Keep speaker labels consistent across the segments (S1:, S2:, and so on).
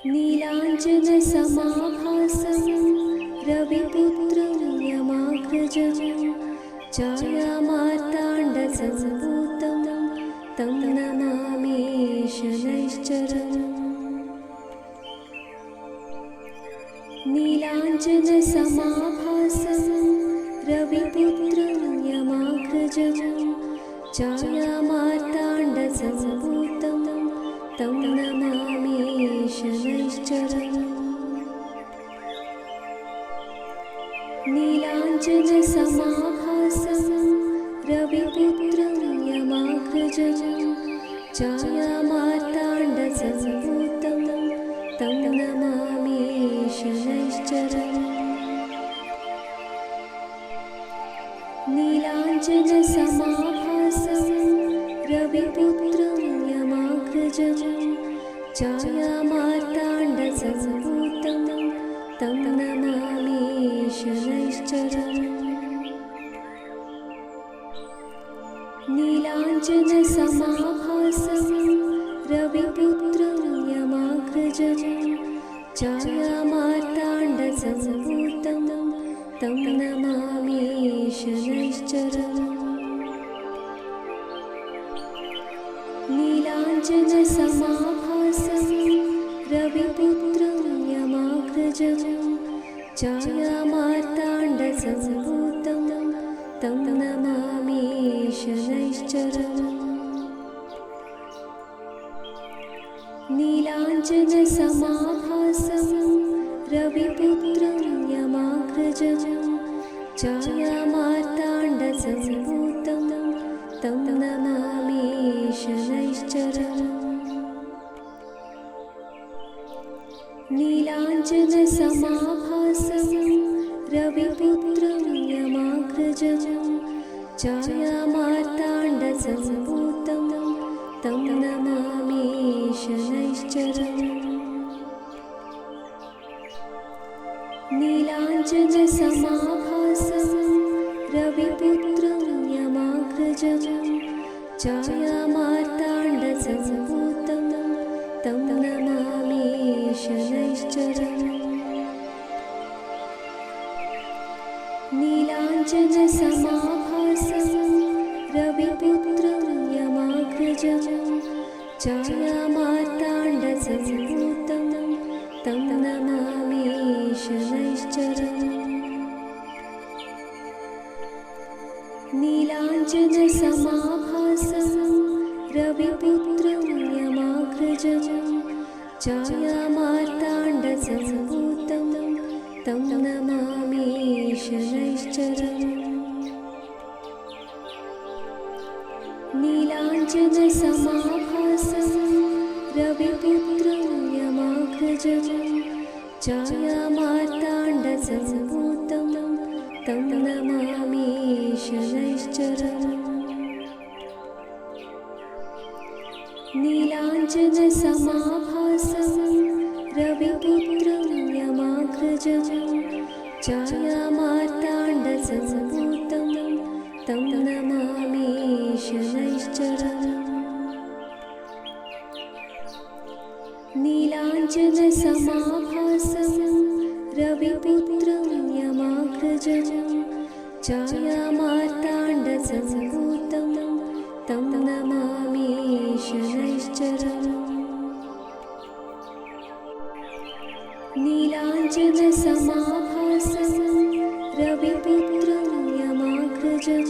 S1: नीलाञ्जनसमाभासं रविपुत्रं यमाग्रजं छायामार्ताण्डसम्भूतं तं नमामि शनैश्चरम्। नीलाञ्जनसमाभासं रविपुत्रं यमाग्रजं छायामार्ताण्डसम्भूतं तं नमामि शनैश्चरम्। नीलाञ्जनसमाभासं रविपुत्रं यमाग्रजं छायामार्ताण्डसम्भूतं तं नमामि शनैश्चरम्। नीलाञ्जनसमाभासं रविपुत्रं यमाग्रजं छायामार्ताण्डसम्भूतं तं नमामि शनैश्चरम्। नीलाञ्जनसमाभासं रविपुत्रं यमाग्रजं छायामार्ताण्डसम्भूतं तं नमामि शनैश्चरम्। नीलाञ्जनसमाभासं रविपुत्रं यमाग्रजं छायामार्ताण्डसम्भूतं तं नमामि शनैश्चरम्। नीलाञ्जनसमाभासं रविपुत्रं यमाग्रजं छायामार्ताण्डसम्भूतं तं नमामि शनैश्चरम्। नीलाञ्जनसमाभासं रविपुत्रं यमाग्रजं छायामार्ताण्डसम्भूतं तं नमामि शनैश्चरम्। नीलाञ्जनसमाभासं रविपुत्रं यमाग्रजं छायामार्ताण्डसम्भूतं तं नमामि शनैश्चरम्। नीलाञ्जनसमाभासं रविपुत्रं यमाग्रजं छायामार्ताण्डसम्भूतं तं नमामि शनैश्चरम्। नीलाञ्जनसमाभासं रविपुत्रं यमाग्रजं छायामार्ताण्डसम्भूतं तं नमामि शनैश्चरम्। नीलाञ्जनसमाभासं रविपुत्रं यमाग्रजं छायामार्ताण्डसम्भूतं तं नमामि शनैश्चरम्। नीलाञ्जनसमाभासं रविपुत्रं यमाग्रजं छायामार्ताण्डसम्भूतं तं नमामि शनैश्चरम्। नीलाञ्जनसमाभासं रविपुत्रं यमाग्रजं छायामार्ताण्डसम्भूतं तं नमामि शनैश्चरम्। नीलाञ्जनसमाभासं रविपुत्रं यमाग्रजं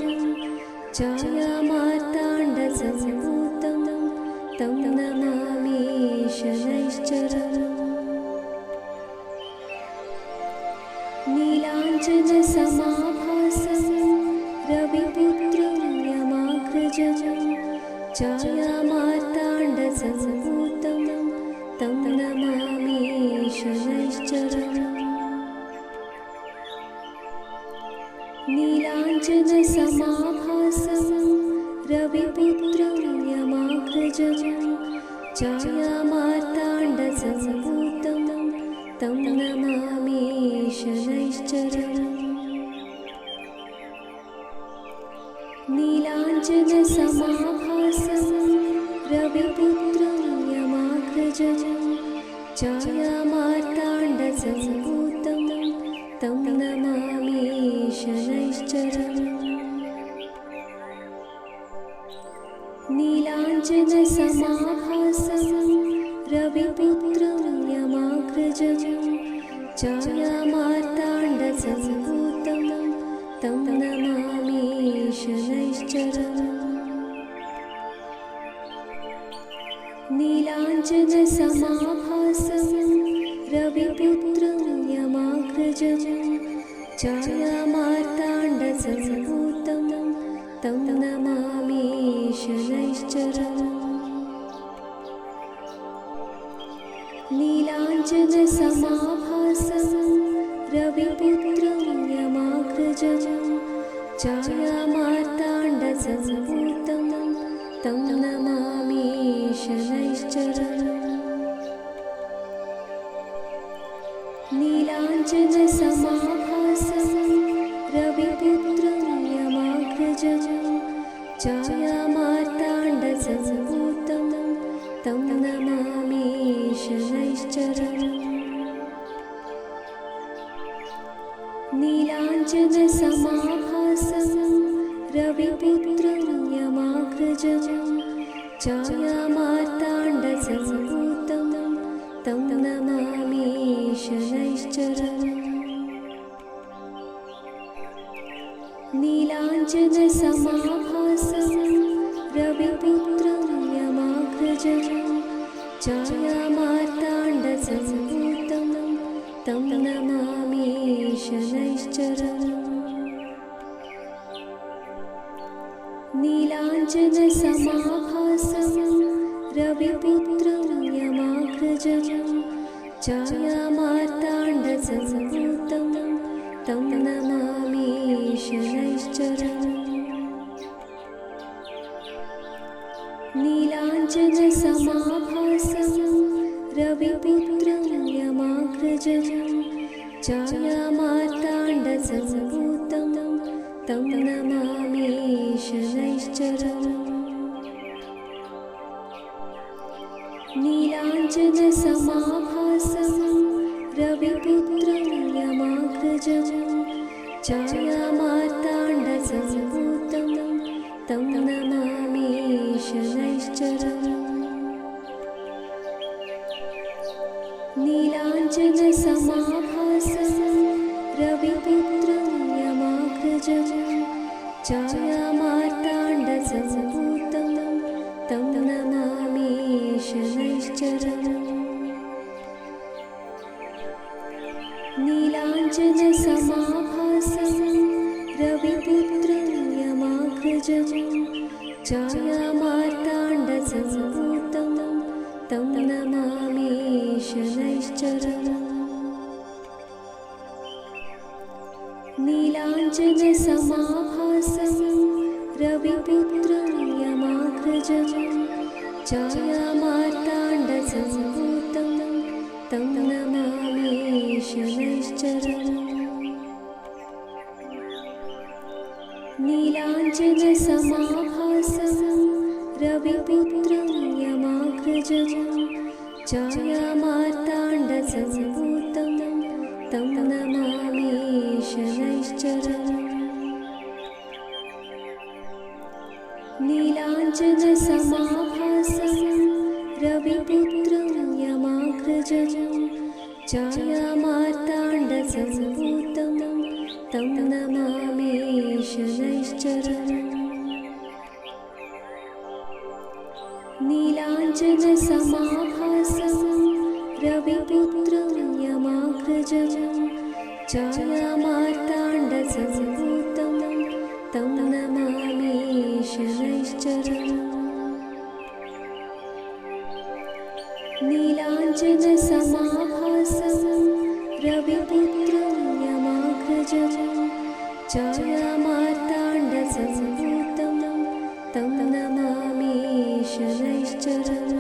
S1: छायामार्ताण्डसम्भूतं तं नमामि शनैश्चरम्। नीलाञ्जनसमाभासं रविपुत्रं यमाग्रजं छायामार्ताण्डसम्भूतं तं नमामि शनैश्चरम्। नीलाञ्जनसमाभासं रविपुत्रं यमाग्रजं छायामार्ताण्डसम्भूतं तं नमामि शनैश्चरम्। नीलाञ्जनसमाभासं रविपुत्रं यमाग्रजं छायामार्ताण्डसम्भूतं तं नमामि शनैश्चरम्। नीलाञ्जनसमाभासं रविपुत्रं यमाग्रजं छायामार्ताण्डसम्भूतं तं नमामि शनैश्चरम्। नीलाञ्जनसमाभासं रविपुत्रं यमाग्रजं छायामार्ताण्डसम्भूतं तं नमामि शनैश्चरम्। नीलाञ्जनसमाभासं रविपुत्रं यमाग्रजं छायामार्ताण्डसम्भूतं तं नमामि शनैश्चरम्। नीलाञ्जनसमाभासं रविपुत्रं यमाग्रजं छायामार्ताण्डसम्भूतं तं नमामि शनैश्चरम्। नीलाञ्जनसमाभासं रविपुत्रं यमाग्रजं छायामार्ताण्डसम्भूतं तं नमामि शनैश्चरम्। नीलाञ्जनसमाभासं रविपुत्रं यमाग्रजं छायामार्ताण्डसम्भूतं तं नमामि शनैश्चरम्। नीलाञ्जनसमाभासं रविपुत्रं यमाग्रजं छायामार्ताण्डसम्भूतं तं नमामि शनैश्चरम्। नीलाञ्जनसमाभासं रविपुत्रं यमाग्रजं छायामार्ताण्डसम्भूतं तं नमामि शनैश्चरम्। नीलाञ्जनसमाभासं रविपुत्रं यमाग्रजं छायामार्ताण्डसम्भूतं तं नमामि शनैश्चरम्। नीलाञ्जनसमाभासं रविपुत्रं यमाग्रजं छायामार्ताण्डसम्भूतं तं नमामि शनैश्चरम्। नीलाञ्जनसमाभासं रविपुत्रं यमाग्रजं छायामार्ताण्डसम्भूतं तं नमामि शनैश्चरम्। नीलाञ्जनसमाभासं रविपुत्रं यमाग्रजं छायामार्ताण्डसम्भूतं तं नमामि शनैश्चरम्। नीलाञ्जनसमाभासं रविपुत्रं यमाग्रजं छायामार्ताण्डसम्भूतं तं नमामि शनैश्चरम्। नीलाञ्जनसमाभासं रविपुत्रं यमाग्रजं छायामार्ताण्डसम्भूतं तं नमामि शनैश्चरम्। नीलाञ्जनसमाभासं रविपुत्रं यमाग्रजं छायामार्ताण्डसम्भूतं तं नमामि शनैश्चरम्। नीलाञ्जनसमाभासं रविपुत्रं यमाग्रजं छायामार्ताण्डसम्भूतं तं नमामि शनैश्चरम्।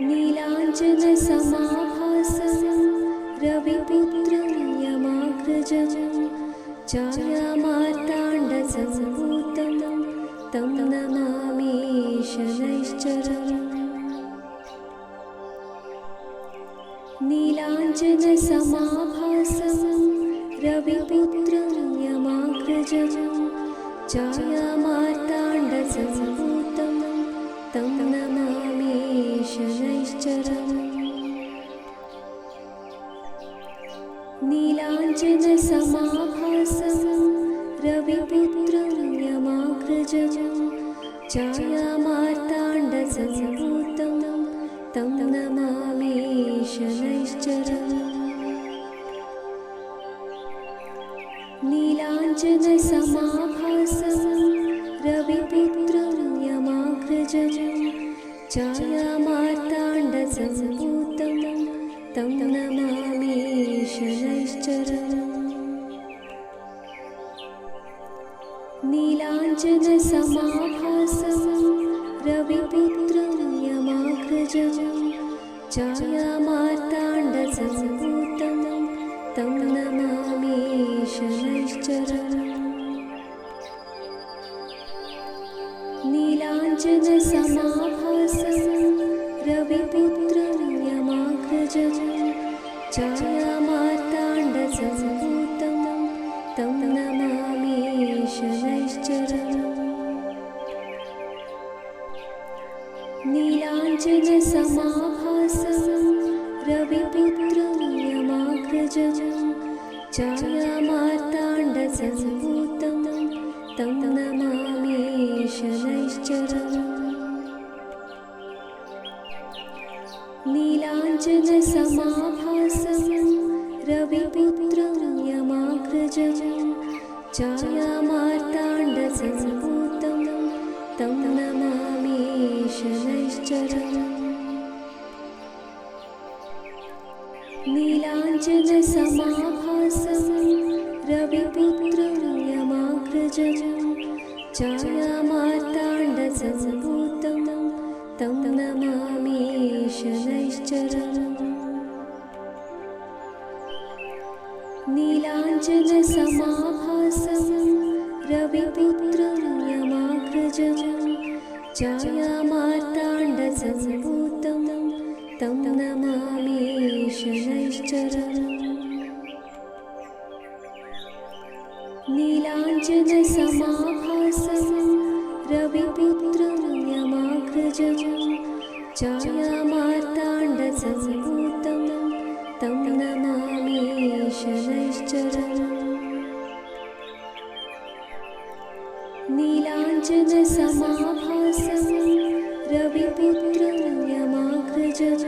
S1: नीलाञ्जनसमाभासं रविपुत्रं यमाग्रजं छायामार्ताण्डसम्भूतं तं नमामि शनैश्चरम्। नीलाञ्जनसमाभासं रविपुत्रं यमाग्रजं छायामार्ताण्डसम्भूतं तं नमामि शनैश्चरम्। नीलाञ्जनसमाभासं रविपुत्रं यमाग्रजं छायामार्ताण्डसम्भूतं तं नमामि शनैश्चरम्। नीलाञ्जनसमाभासं रविपुत्रं यमाग्रजं छायामार्ताण्डसम्भूतं तं नमामि शनैश्चरम्। नीलाञ्जनसमाभासं रविपुत्रं यमाग्रजं छायामार्ताण्डसम्भूतं तं नमामि शनैश्चरम्। नीलाञ्जनसमाभासं रविपुत्रं यमाग्रजं छायामार्ताण्डसम्भूतं तं नमामि शनैश्चरम्। नीलाञ्जनसमाभासं रविपुत्रं यमाग्रजं छायामार्ताण्डसम्भूतं तं नमामि शनैश्चरम्। नीलाञ्जनसमाभासं रविपुत्रं यमाग्रजं छायामार्ताण्डसम्भूतं तं नमामि शनैश्चरम्। नीलाञ्जनसमाभासं रविपुत्रं यमाग्रजं छायामार्ताण्डसम्भूतं तं नमामि शनैश्चरम्। नीलाञ्जनसमाभासं रविपुत्रं यमाग्रजं छायामार्ताण्डसम्भूतं तं नमामि शनैश्चरम्। नीलाञ्जनसमाभासं रविपुत्रं यमाग्रजं छायामार्ताण्डसम्भूतं तं नमामि शनैश्चरम्। नीलाञ्जनसमाभासं रविपुत्रं यमाग्रजं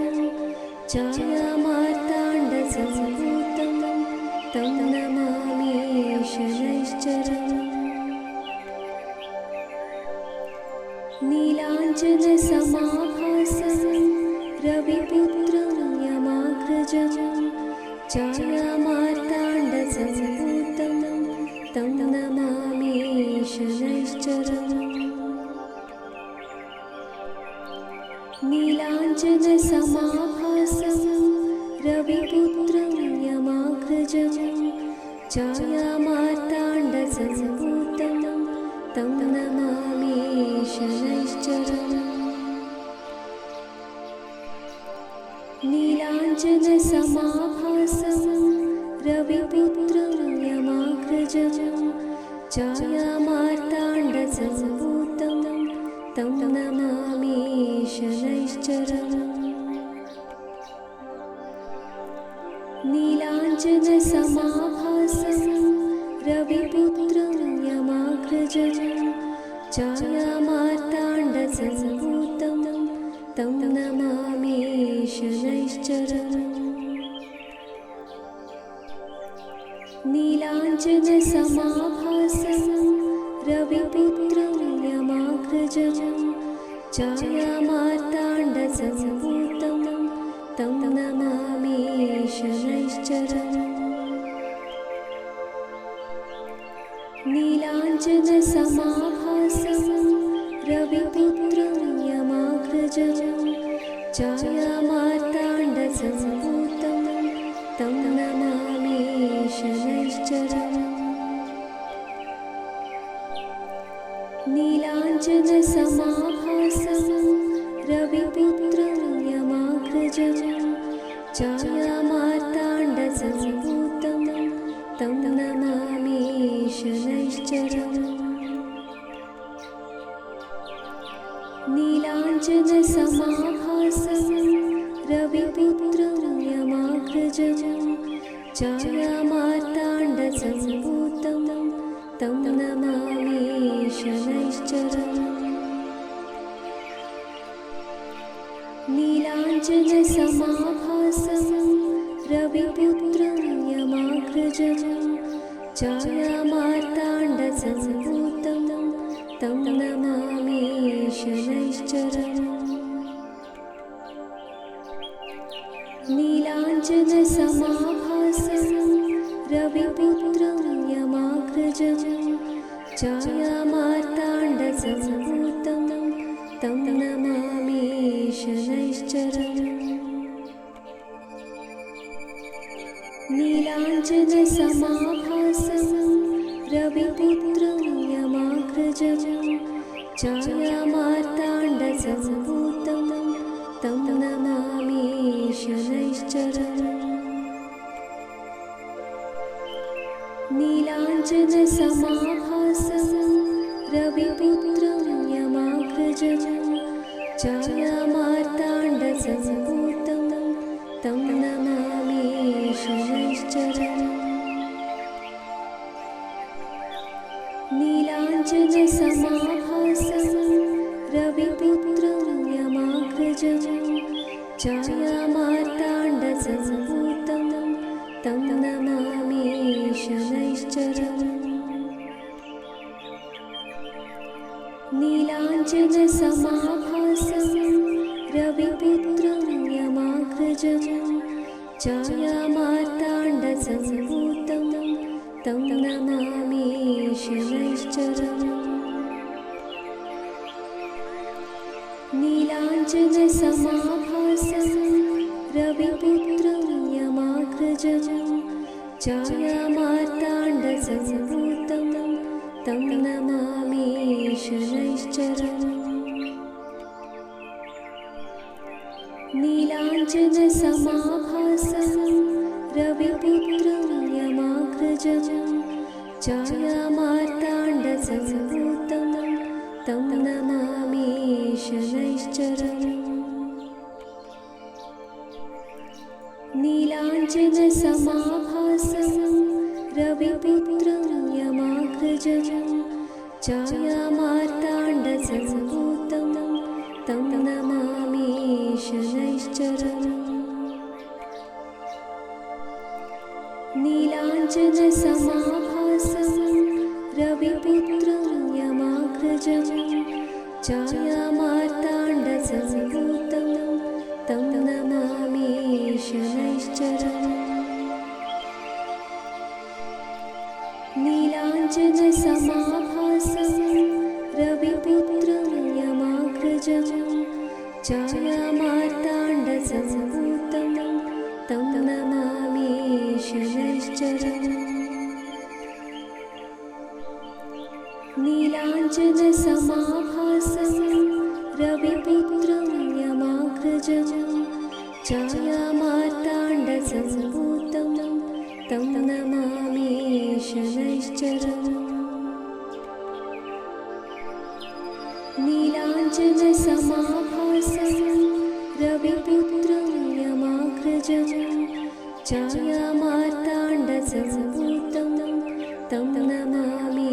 S1: छायामार्ताण्डसम्भूतं तं नमामि शनैश्चरम्। नीलाञ्जनसमाभासं रविपुत्रं यमाग्रजं छायामार्ताण्डसम्भूतं तं नमामि शनैश्चरम्। नीलाञ्जनसमाभासं रविपुत्रं यमाग्रजं छायामार्ताण्डसम्भूतं तं नमामि शनैश्चरम्। नीलाञ्जनसमाभासं रविपुत्रं यमाग्रजं छायामार्ताण्डसम्भूतं तं नमामि शनैश्चरम्। नीलाञ्जनसमाभासं रविपुत्रं यमाग्रजं छायामार्ताण्डसम्भूतं तं नमामि शनैश्चरम्। नीलाञ्जनसमाभासं रविपुत्रं यमाग्रजं छायामार्ताण्डसम्भूतं तं नमामि शनैश्चरम्। नीलाञ्जनसमाभासं रविपुत्रं यमाग्रजं छायामार्ताण्डसम्भूतं तं नमामि शनैश्चरम्। नीलाञ्जनसमाभासं रविपुत्रं यमाग्रजं छाया नीलाञ्जनसमाभासं रविपुत्रं यमाग्रजं छायामार्ताण्डसम्भूतं तं नमामि शनैश्चरम्। नीलाञ्जनसमाभासं रविपुत्रं यमाग्रजं छायामार्ताण्डसम्भूतं तं नमामि शनैश्चरम्। नीलाञ्जनसमाभासं रविपुत्रं यमाग्रजं छायामार्ताण्डसम्भूतं तं नमामि शनैश्चरम्। नीलाञ्जनसमाभासं रविपुत्रं यमाग्रजं छायामार्ताण्डसम्भूतं तं नमामि शनैश्चरम्। नीलाञ्जनसमाभासं रविपुत्रं यमाग्रजं छायामार्ताण्डसम्भूतं तं नमामि शनैश्चरम्। नीलाञ्जनसमाभासं रविपुत्रं यमाग्रजं छायामार्ताण्डसम्भूतं तं नमामि शनैश्चरम्। नीलाञ्जनसमाभासं रविपुत्रं यमाग्रजं छायामार्ताण्डसम्भूतं तं नमामि शनैश्चरम्। नीलाञ्जनसमाभासं रविपुत्रं यमाग्रजं छायामार्ताण्डसम्भूतं तं नमामि शनैश्चरम्। नीलाञ्जनसमाभासं रविपुत्रं यमाग्रजं छायामार्ताण्डसम्भूतं तं नमामि शनैश्चरम्। नीलाञ्जनसमाभासं रविपुत्रं यमाग्रजं छायामार्ताण्डसम्भूतं तं नमामि शनैश्चरम्। नीलाञ्जनसमाभासं रविपुत्रं यमाग्रजं छायामार्ताण्डसम्भूतं तं नमामि शनैश्चरम्। नीलाञ्जनसमाभासं रविपुत्रं यमाग्रजं छायामार्ताण्डसम्भूतं तं नमामि शनैश्चरम्। नीलाञ्जनसमाभासं रविपुत्रं यमाग्रजं छायामार्ताण्डसम्भूतं तं नमामि शनैश्चरम्। नीलाञ्जनसमाभासं रविपुत्रं यमाग्रजं छायामार्ताण्डसम्भूतं तं नमामि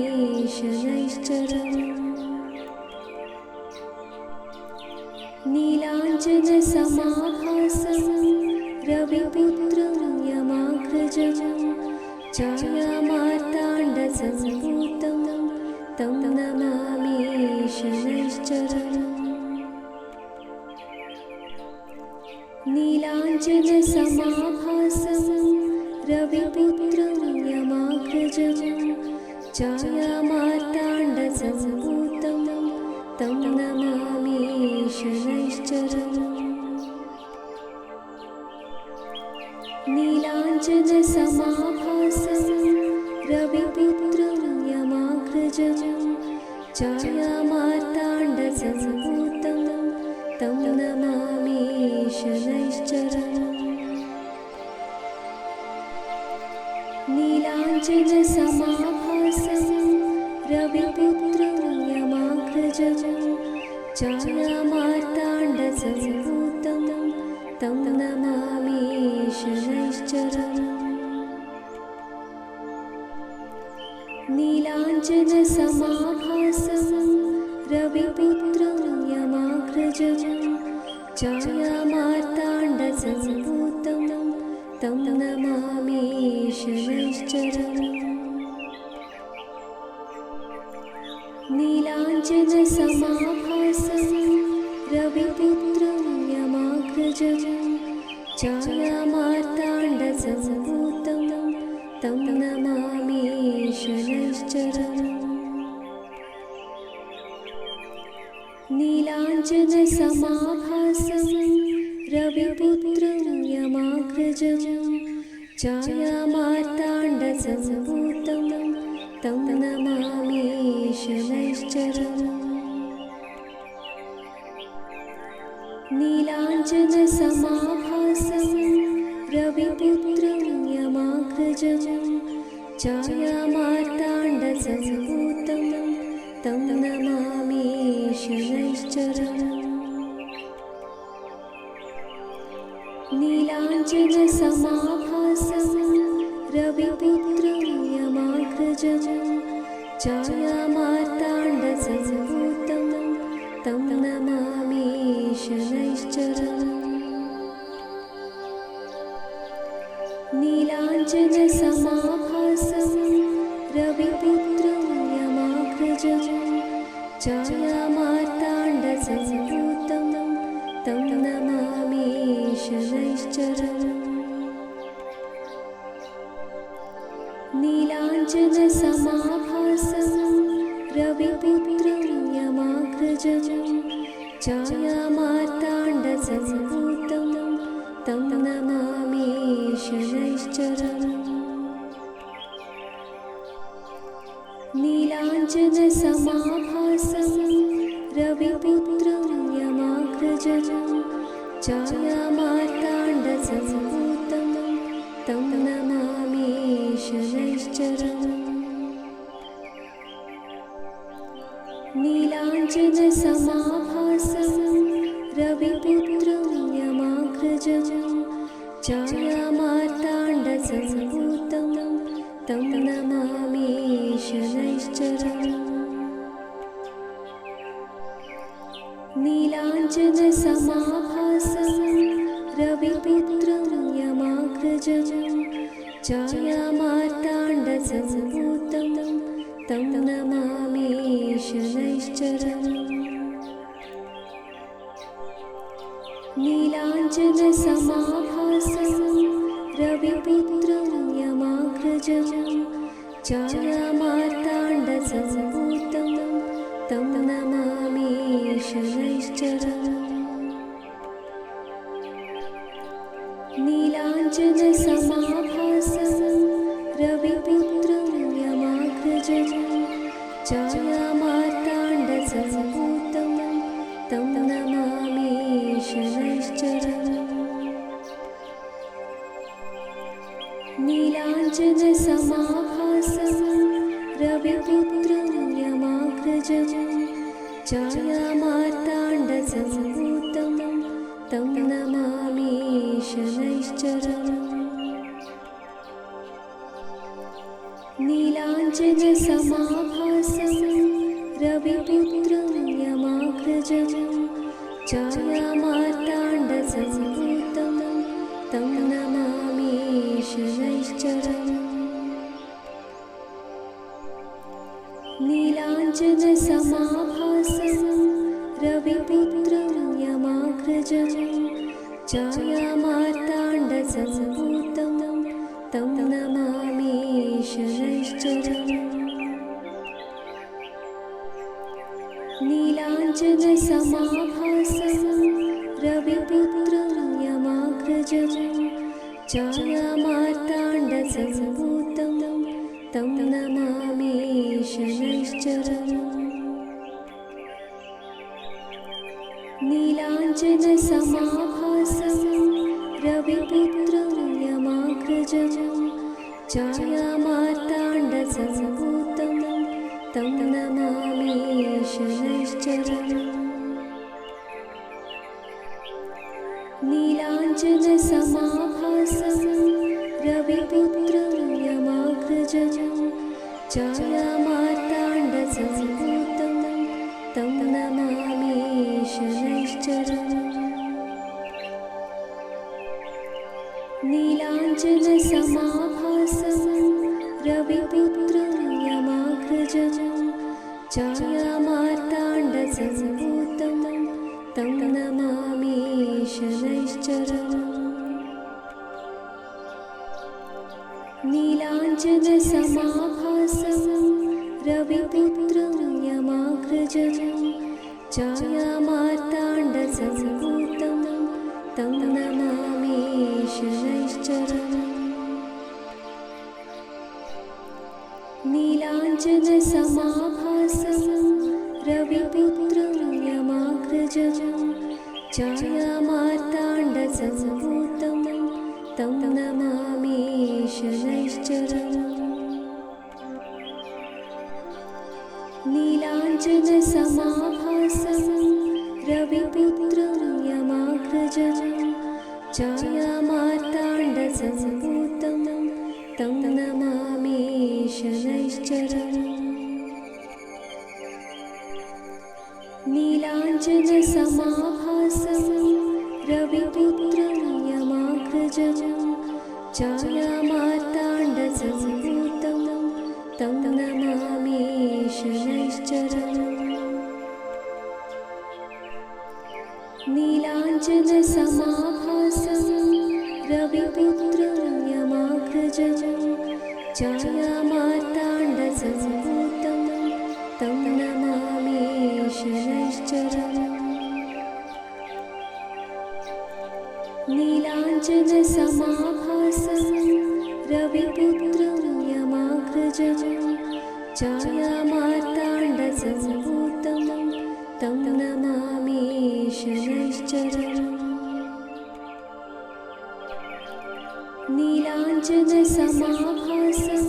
S1: शनैश्चरम्। नीलाञ्जनसमाभासं रविपुत्रं यमाग्रजं छायामार्ताण्डसम्भूतं तं नमामि शनैश्चरम्। नीलाञ्जनसमाभासं रविपुत्रं यमाग्रजं छायामार्ताण्डसम्भूतं तं नमामि शनैश्चरम्। नीलाञ्जनसमाभासं रविपुत्रं यमाग्रजं छायामार्ताण्डसम्भूतं तं नमामि शनैश्चरम्। नीलाञ्जनसमाभासं रविपुत्रं यमाग्रजं छायामार्ताण्डसम्भूतं नीलाञ्जनसमाभासं रविपुत्रं यमाग्रजं छायामार्ताण्डसम्भूतं तं नमामि शनैश्चरम्। नीलाञ्जनसमाभासं रविपुत्रं यमाग्रजं छायामार्ताण्डसम्भूतं तं नमामि शनैश्चरम्। नीलाञ्जनसमाभासं रविपुत्रं यमाग्रजं छायामार्ताण्डसम्भूतं तं नमामि शनैश्चरम्। नीलाञ्जनसमाभासं रविपुत्रं यमाग्रजं छायामार्ताण्डसम्भूतं तं नमामि शनैश्चरम्। नीलाञ्जनसमाभासं रविपुत्रं यमाग्रजं छायामार्ताण्डसम्भूतं तं नमामि शनैश्चरम्। नीलाञ्जनसमाभासं रविपुत्रं यमाग्रजं छायामार्ताण्डसम्भूतं तं नमामि शनैश्चरम्। नीलाञ्जनसमाभासं रविपुत्रं यमाग्रजं छायामार्ताण्डसम्भूतं तं नमामि शनैश्चरम्। नीलाञ्जनसमाभासं रविपुत्रं यमाग्रजं छायामार्ताण्डसम्भूतं तं नमामि शनैश्चरम्। नीलाञ्जनसमाभासं रविपुत्रं यमाग्रजं छायामार्ताण्डसम्भूतं तं नमामि शनैश्चरम्। नीलाञ्जनसमाभासं रविपुत्रं यमाग्रजं छायामार्ताण्डसम्भूतं तं नमामि शनैश्चरम्। नीलाञ्जनसमाभासं रविपुत्रं यमाग्रजं छायामार्ताण्डसम्भूतं तं नमामि शनैश्चरम्। नीलाञ्जनसमाभासं रविपुत्रं यमाग्रजं छायामार्ताण्डसम्भूतं तं नमामि शनैश्चरम्। नीलाञ्जनसमाभासं रविपुत्रं यमाग्रजं छायामार्ताण्डसम्भूतं तं नमामि शनैश्चरम्। नीलाञ्जनसमाभासं रविपुत्रं यमाग्रजं छायामार्ताण्डसम्भूतं तं नमामि शनैश्चरम्। नीलाञ्जनसमाभासं रविपुत्रं यमाग्रजं छायामार्ताण्डसम्भूतं तं नमामि शनैश्चरम्। नीलाञ्जनसमाभासं रविपुत्रं यमाग्रजं छायामार्ताण्डसम्भूतं तं नमामि शनैश्चरम्। नीलाञ्जनसमाभासं रविपुत्रं यमाग्रजं छायामार्ताण्डसम्भूतं तं नमामि शनैश्चरम्। नीलाञ्जनसमाभासं रविपुत्रं यमाग्रजं छायामार्ताण्डसम्भूतं नीलाञ्जनसमाभासं रविपुत्रं यमाग्रजं छायामार्ताण्डसम्भूतं तं नमामि शनैश्चरम्। नीलाञ्जनसमाभासं रविपुत्रं यमाग्रजं छायामार्ताण्डसम्भूतं तं नमामि शनैश्चरम्। नीलाञ्जनसमाभासं रविपुत्रं यमाग्रजं छायामार्ताण्डसम्भूतं तं नमामि शनैश्चरम्। नीलाञ्जनसमाभासं रविपुत्रं यमाग्रजं छायामार्ताण्डसम्भूतं तं नमामि शनैश्चरम्। नीलाञ्जनसमाभासं रविपुत्रं यमाग्रजं छायामार्ताण्डसम्भूतं तं नमामि शनैश्चरम्। नीलाञ्जनसमाभासं रविपुत्रं यमाग्रजं छायामार्ताण्डसम्भूतं तं नमामि शनैश्चरम्। नीलाञ्जनसमाभासं रविपुत्रं यमाग्रजं छायामार्ताण्डसम्भूतं तं नमामि शनैश्चरम्। नीलाञ्जनसमाभासं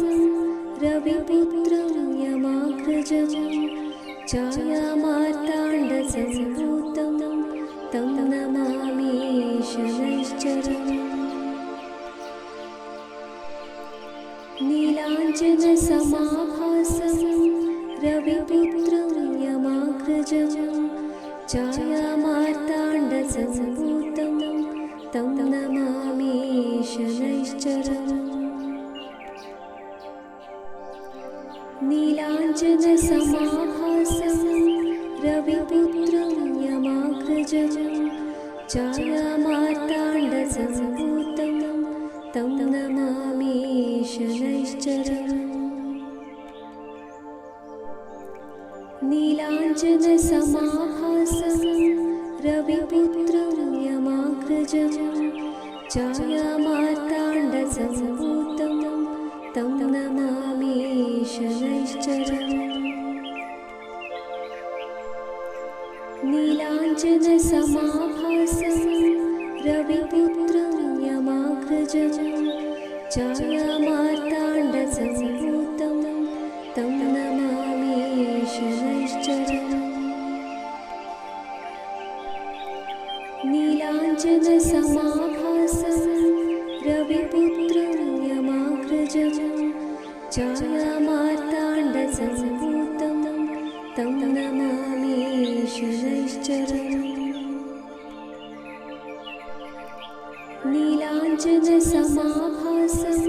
S1: रविपुत्रं यमाग्रजं छायामार्ताण्डसम्भूतं तं नमामि शनैश्चरम्। नीलाञ्जनसमाभासं रविपुत्रं यमाग्रजं छायामार्ताण्डसम्भूतं तं नमामि शनैश्चरम्। नीलाञ्जनसमाभासं रविपुत्रं यमाग्रजं छायामार्ताण्डसम्भूतं तं नमामि शनैश्चरम्। नीलाञ्जनसमाभासं रविपुत्रं यमाग्रजं छायामार्ताण्डसम्भूतं तं नमामि शनैश्चरम्। नीलाञ्जनसमाभासं रविपुत्रं यमाग्रजं छायामार्ताण्डसम्भूतं तं नमामि शनैश्चरम्। नीलाञ्जनसमाभासं रविपुत्रं यमाग्रजं छायामार्ताण्डसम्भूतं तं नमामि शनैश्चरम्। नीलाञ्जनसमाभासं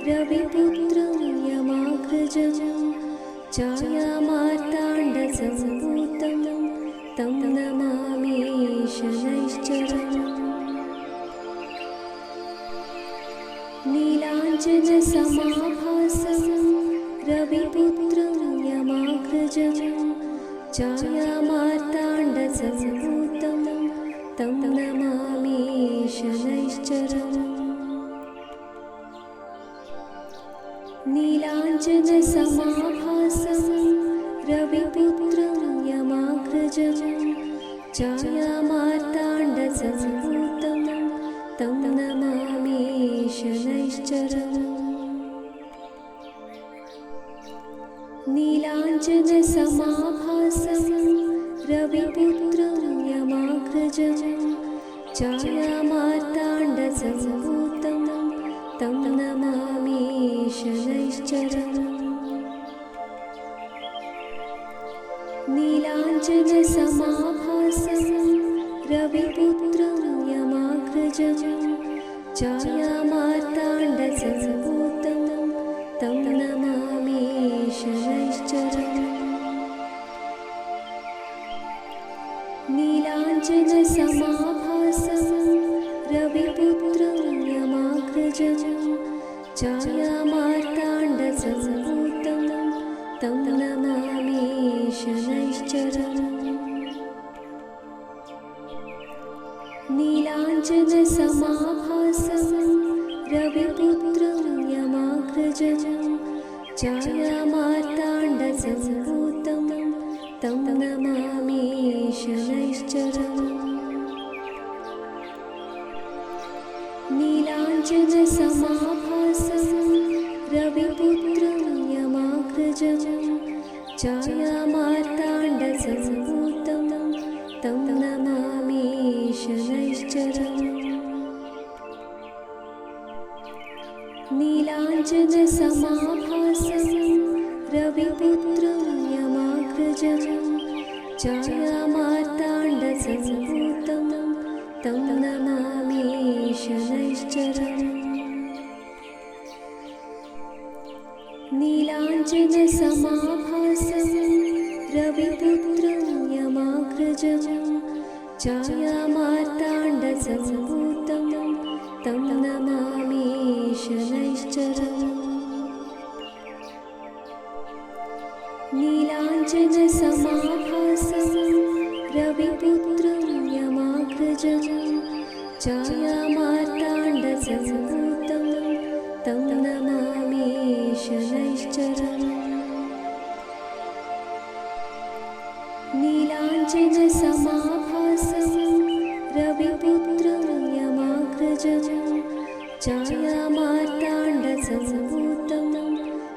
S1: रविपुत्रं यमाग्रजं छायामार्ताण्डसम्भूतं तं नमामि शनैश्चरम्। नीलाञ्जनसमाभासं रविपुत्रं यमाग्रजं छायामार्ताण्डसम्भूतं तं नमामि शनैश्चरम्। नीलाञ्जनसमाभासं रविपुत्रं यमाग्रजं छायामार्ताण्डसम्भूतं तं नमामि शनैश्चरम्। नीलाञ्जनसमाभासं रविपुत्रं यमाग्रजं छायामार्ताण्डसम्भूतं तं नमामि शनैश्चरम्। नीलाञ्जनसमाभासं रविपुत्रं यमाग्रजं छायामार्ताण्डसम्भूतं तं नमामि शनैश्चरम्। नीलाञ्जनसमाभासं रविपुत्रं यमाग्रजं छायामार्ताण्डसम्भूतं तं नमामि शनैश्चरम्। नीलाञ्जनसमाभासं रविपुत्रं यमाग्रजं छायामार्ताण्डसम्भूतं तं नमामि शनैश्चरम्। नीलाञ्जनसमाभासं रविपुत्रं यमाग्रजं छायामार्ताण्डसम्भूतं तं नमामि शनैश्चरम्। नीलाञ्जनसमाभासं रविपुत्रं यमाग्रजं छायामार्ताण्डसम्भूतं तं नमामि शनैश्चरम्। नीलाञ्जनसमाभासं रविपुत्रं यमाग्रजं छायामार्ताण्डसम्भूतं तं नमामि शनैश्चरम्। नीलाञ्जनसमाभासं रविपुत्रं यमाग्रजं छायामार्ताण्डसम्भूतं तं नमामि शनैश्चरम्। नीलाञ्जनसमाभासं रविपुत्रं यमाग्रजं छायामार्ताण्डसम्भूतं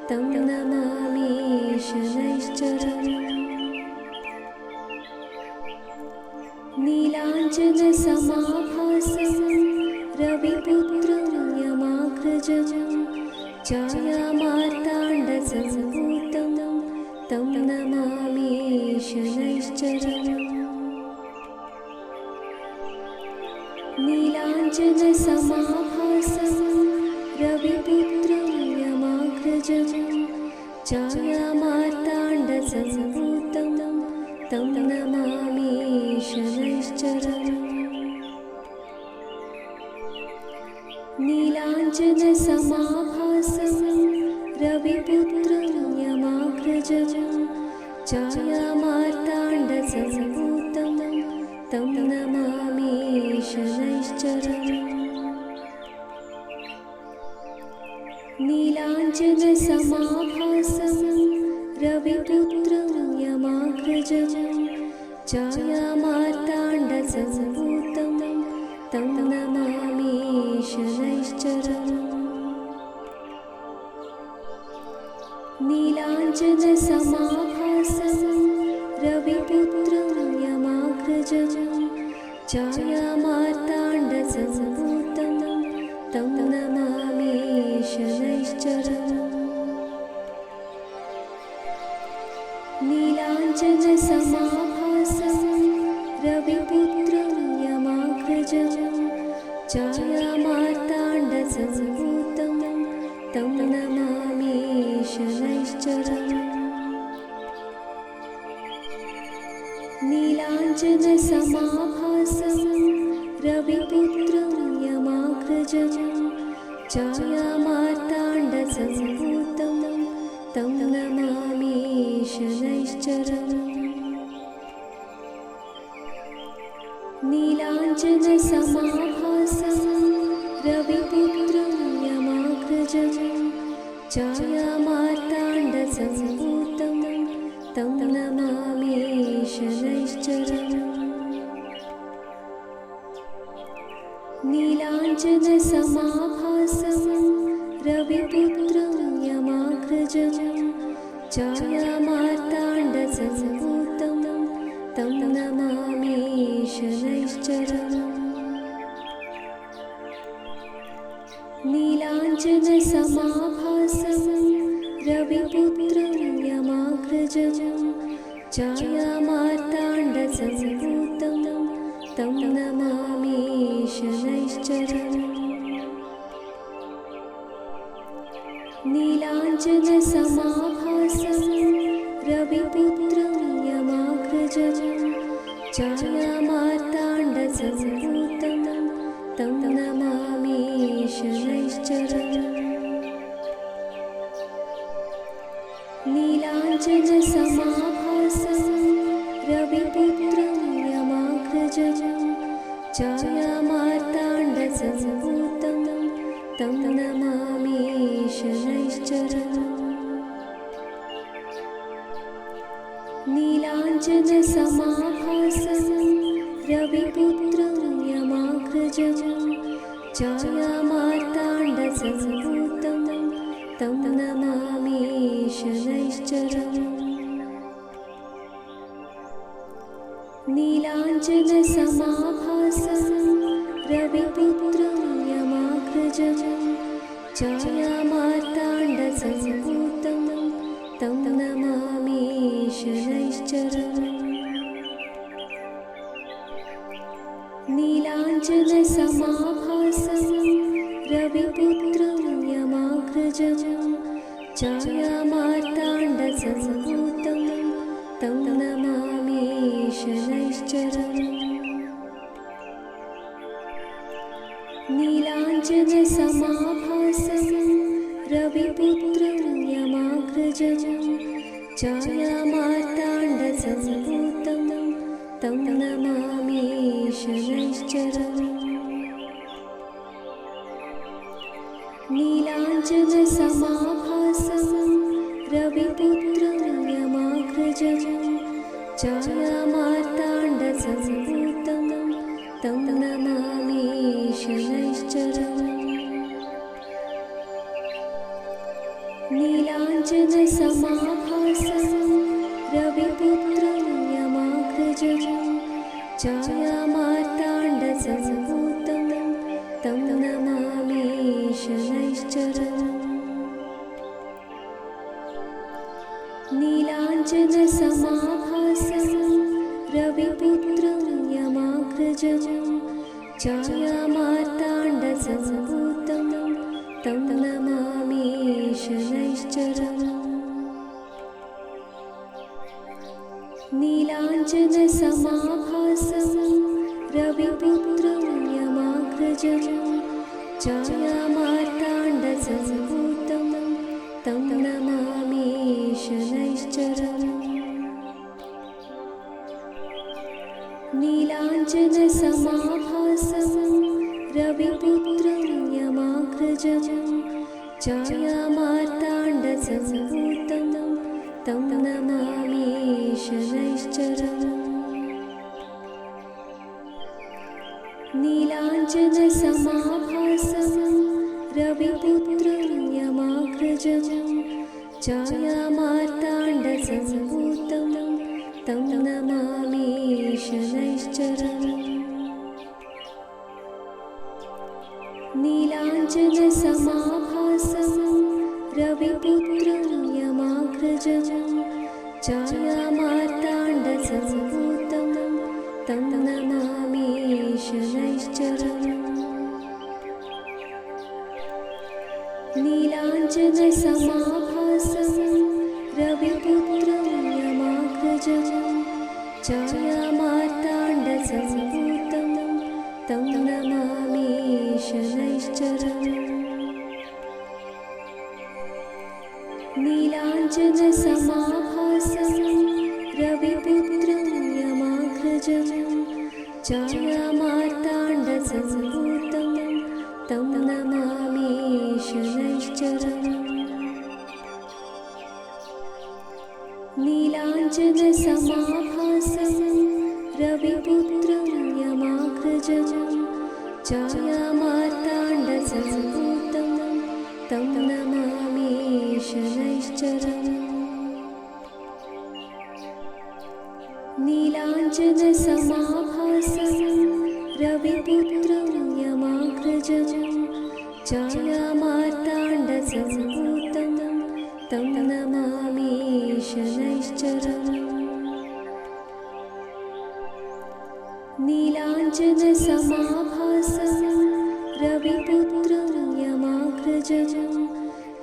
S1: तं नमामि शनैश्चरम्। नीलाञ्जनसमाभासं रविपुत्रं यमाग्रजं छायामार्ताण्डसम्भूतं तं नमामि शनैश्चरम्। नीलाञ्जनसमाभासं रविपुत्रं यमाग्रजं छायामार्ताण्डसम्भूतं तं नमामि शनैश्चरम्। नीलाञ्जनसमाभासं रविपुत्रं यमाग्रजं छायामार्ताण्डसम्भूतं तं नमामि शनैश्चरम्। नीलाञ्जनसमाभासं रविपुत्रं यमाग्रजं छायामार्ताण्डसम्भूतं तं नमामि शनैश्चरम्। नीलाञ्जनसमाभासं रविपुत्रं यमाग्रजं छायामार्ताण्डसम्भूतं तं नमामि शनैश्चरम्। नीलाञ्जनसमाभासं रविपुत्रं यमाग्रजं छायामार्ताण्डसम्भूतं तं नमामि शनैश्चरम्। नीलाञ्जनसमाभासं रविपुत्रं यमाग्रजं छायामार्ताण्डसम्भूतं तं नमामि शनैश्चरम्। नीलाञ्जनसमाभासं रविपुत्रं यमाग्रजं छायामार्ताण्डसम्भूतं तं नमामि शनैश्चरम्। नीलाञ्जनसमाभासं रविपुत्रं यमाग्रजं छायामार्ताण्डसम्भूतं तं नमामि शनैश्चरम्। नीलाञ्जनसमाभासं रविपुत्रं यमाग्रजं छायामार्ताण्डसम्भूतं तं नमामि शनैश्चरम्। नीलाञ्जनसमाभासं रविपुत्रं यमाग्रजं छायामार्ताण्डसम्भूतं तं नमामि शनैश्चरम्। नीलाञ्जनसमाभासं रविपुत्रं यमाग्रजं छायामार्ताण्डसम्भूतं तं नमामि शनैश्चरम्। नीलाञ्जनसमाभासं रविपुत्रं यमाग्रजं छायामार्ताण्डसम्भूतं तं नमामि शनैश्चरम्। नीलाञ्जनसमाभासं रविपुत्रं यमाग्रजं छायामार्ताण्डसम्भूतं तं नमामि शनैश्चरम्। नीलाञ्जनसमाभासं रविपुत्रं यमाग्रजं छायामार्ताण्डसम्भूतं तं नमामि शनैश्चरम्। नीलाञ्जनसमाभासं रविपुत्रं यमाग्रजं छायामार्ताण्डसम्भूतं तं नमामि शनैश्चरम्। नीलाञ्जनसमाभासं रविपुत्रं यमाग्रजं छायामार्ताण्डसम्भूतं तं नमामि शनैश्चरम्। नीलाञ्जनसमाभासं रविपुत्रं यमाग्रजं छायामार्ताण्डसम्भूतं तं नमामि शनैश्चरम्। नीलाञ्जनसमाभासं रविपुत्रं यमाग्रजं छायामार्ताण्डसम्भूतं तं नमामि शनैश्चरम्। नीलाञ्जनसमाभासं रविपुत्रं यमाग्रजं छायामार्ताण्डसम्भूतं तं नमामि शनैश्चरम्। नीलाञ्जनसमाभासं रविपुत्रं यमाग्रजं छायामार्ताण्डसम्भूतं तं नमामि शनैश्चरम्। नीलाञ्जनसमाभासं रविपुत्रं यमाग्रजं छायामार्ताण्डसम्भूतं तं नमामि शनैश्चरम्। नीलाञ्जनसमाभासं रविपुत्रं यमाग्रजं छायामार्ताण्डसम्भूतं तं नमामि शनैश्चरम्। नीलाञ्जनसमाभासं रविपुत्रं यमाग्रजं छायामार्ताण्डसम्भूतं तं नमामि शनैश्चरम्। नीलाञ्जनसमाभासं रविपुत्रं यमाग्रजं छायामार्ताण्डसम्भूतं तं नमामि शनैश्चरम्। नीलाञ्जनसमाभासं रविपुत्रं यमाग्रजं छायामार्ताण्डसम्भूतं तं नमामि शनैश्चरम्। नीलाञ्जनसमाभासं रविपुत्रं यमाग्रजं छायामार्ताण्डसम्भूतं तं नमामि शनैश्चरम्। नीलाञ्जनसमाभासं रविपुत्रं यमाग्रजं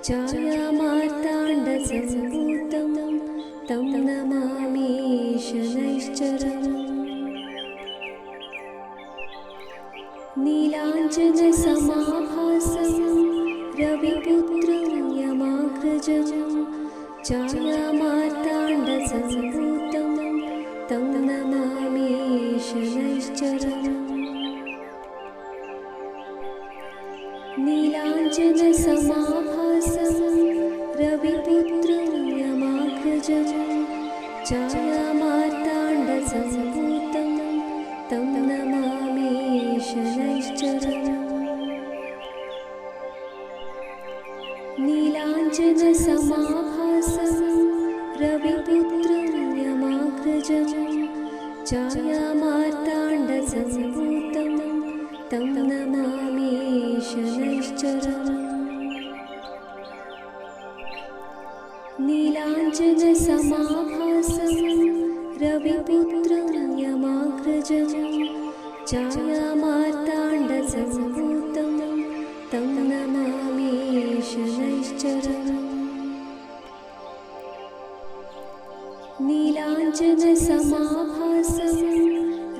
S1: छायामार्ताण्डसम्भूतं तं नमामि शनैश्चरम्। नीलाञ्जनसमाभासं रविपुत्रं यमाग्रजं छायामार्ताण्डसम्भूतं तं नमामि शनैश्चरम्। नीलाञ्जनसमाभासं रविपुत्रं यमाग्रजं छायामार्ताण्डसम्भूतं तं नमामि शनैश्चरम्। नीलाञ्जनसमाभासं रविपुत्रं यमाग्रजं छायामार्ताण्डसम्भूतं तं नमामि शनैश्चरम्। नीलाञ्जनसमाभासं रविपुत्रं यमाग्रजं छायामार्ताण्डसम्भूतं तं नमामि शनैश्चरम्। नीलाञ्जनसमाभासं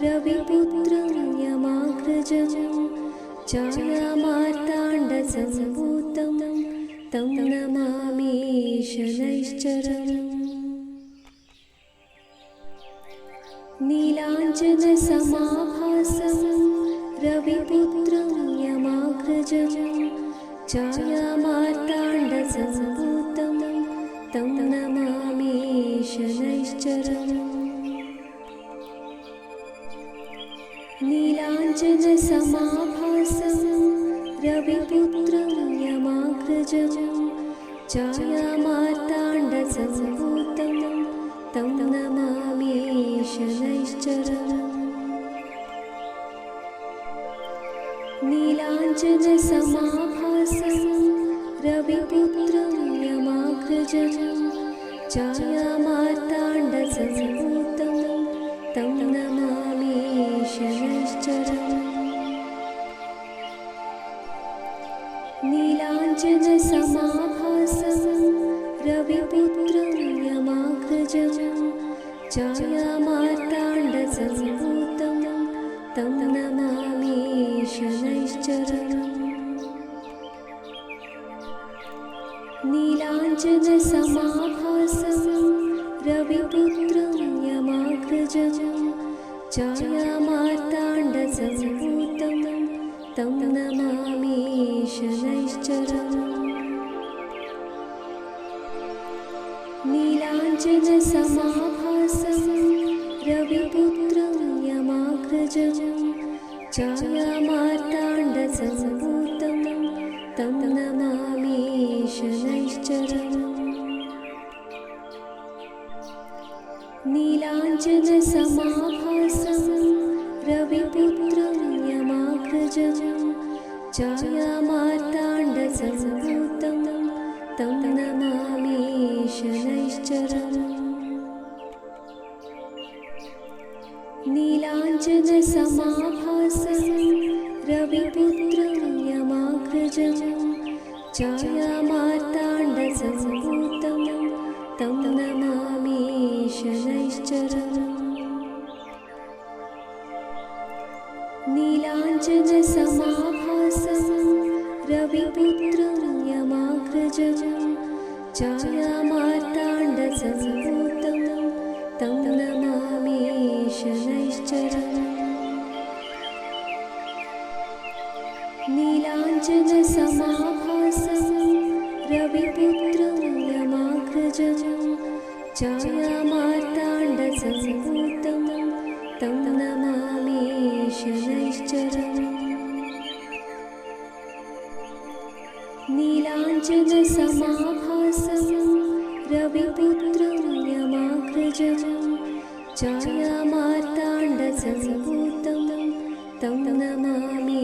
S1: रविपुत्रं यमाग्रजं छायामार्ताण्डसम्भूतं तं नमामि शनैश्चरम्। नीलाञ्जनसमाभासं रविपुत्रं यमाग्रजं छायामार्ताण्डसम्भूतं तं नमामि शनैश्चरम्। नीलाञ्जनसमाभासं रविपुत्रं यमाग्रजं छायामार्ताण्डसम्भूतं तं नमामि शनैश्चरम्। नीलाञ्जनसमाभासं रविपुत्रं यमाग्रजं छायामार्ताण्डसम्भूतं तं नमामि शनैश्चरम्। नीलाञ्जनसमाभासं रविपुत्रं यमाग्रजं छायामार्ताण्डसम्भूतं तं नमामि शनैश्चरम्। नीलाञ्जनसमाभासं रविपुत्रं यमाग्रजं छायामार्ताण्डसम्भूतं तं नमामि शनैश्चरम्। नीलाञ्जनसमाभासं रविपुत्रं यमाग्रजं छायामार्ताण्डसम्भूतं तं नमामि शनैश्चरम्। नीलाञ्जनसमाभासं रविपुत्रं यमाग्रजं छायामार्ताण्डसम्भूतं तं नमामि शनैश्चरम्। नीलाञ्जनसमाभासं रविपुत्रं यमाग्रजं छायामार्ताण्डसम्भूतं तं नमामि शनैश्चरम्। नीलाञ्जनसमाभासं रविपुत्रं यमाग्रजं छायामार्ताण्डसम्भूतं तं नमामि शनैश्चरम्। नीलाञ्जनसमाभासं रविपुत्रं यमाग्रजं छायामार्ताण्डसम्भूतं तं नमामि शनैश्चरम्। नीलाञ्जनसमाभासं रविपुत्रं यमाग्रजं छायामार्ताण्डसम्भूतं तं नमामि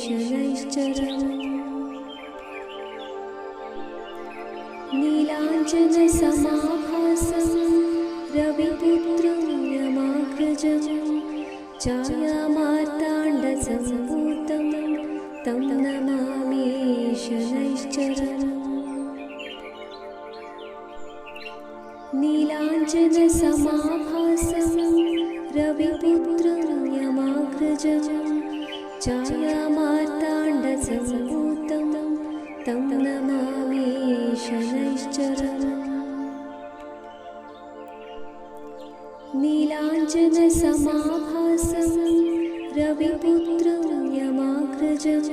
S1: शनैश्चरम्। नीलाञ्जनसमाभासं रविपुत्रं यमाग्रजं छायामार्ताण्डसम्भूतं तं नमामि शनैश्चरम्। नीलाञ्जनसमाभासं रविपुत्रं यमाग्रजं छायामार्ताण्डसम्भूतं तं नमामि शनैश्चरम्। नीलाञ्जनसमाभासं रविपुत्रं यमाग्रजं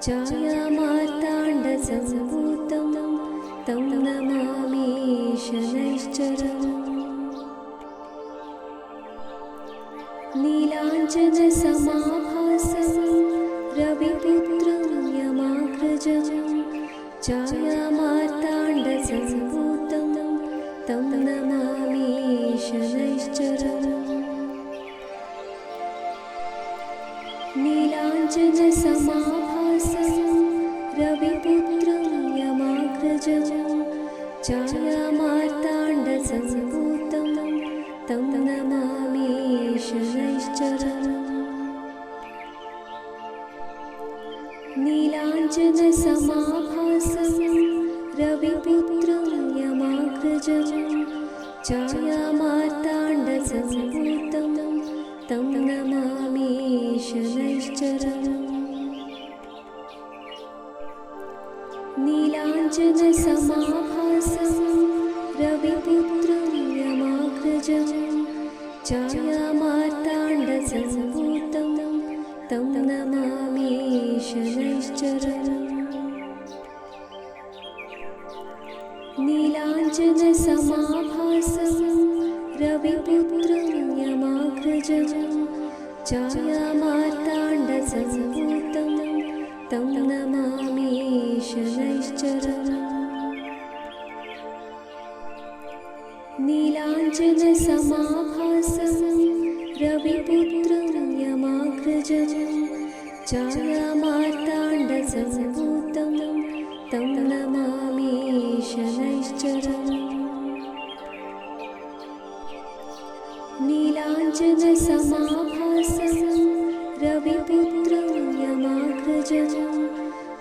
S1: छायामार्ताण्डसम्भूतं तं नमामि शनैश्चरम्। नीलाञ्जनसमाभासं रविपुत्रं यमाग्रजं छायामार्ताण्डसम्भूतं तं नमामि शनैश्चरम्। नीलाञ्जनसमाभासं रविपुत्रं यमाग्रजं छायामार्ताण्डसम्भूतं तं नमामि शनैश्चरम्। नीलाञ्जनसमाभासं रविपुत्रं यमाग्रजं छायामार्ताण्डसम्भूतं तं नमामि शनैश्चरम्। नीलाञ्जनसमाभासं रविपुत्रं यमाग्रजं छायामार्ताण्डसम्भूतं तं नमामि शनैश्चरम्। नीलाञ्जनसमाभासं रविपुत्रं यमाग्रजं छायामार्ताण्डसम्भूतं तं नमामि शनैश्चरम्। नीलाञ्जनसमाभासं रविपुत्रं यमाग्रजं छायामार्ताण्डसम्भूतं तं नमामि शनैश्चरम्। नीलाञ्जनसमाभासं रविपुत्रं यमाग्रजं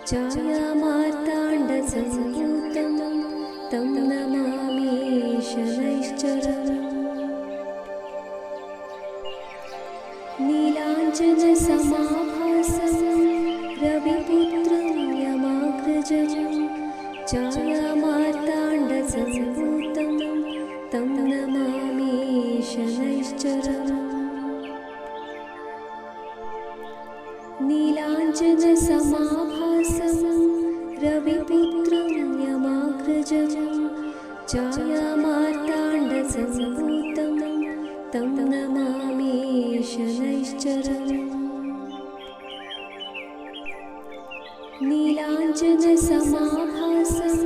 S1: छायामार्ताण्डसम्भूतं तं नमामि शनैश्चरम्। नीलाञ्जनसमाभासं रविपुत्रं यमाग्रजं छायामार्ताण्डसम्भूतं तं नमामि शनैश्चरम्। नीलाञ्जनसमाभासं रविपुत्रं यमाग्रजं छायामार्ताण्डसम्भूतं तं नमामि शनैश्चरम्। नीलाञ्जनसमाभासं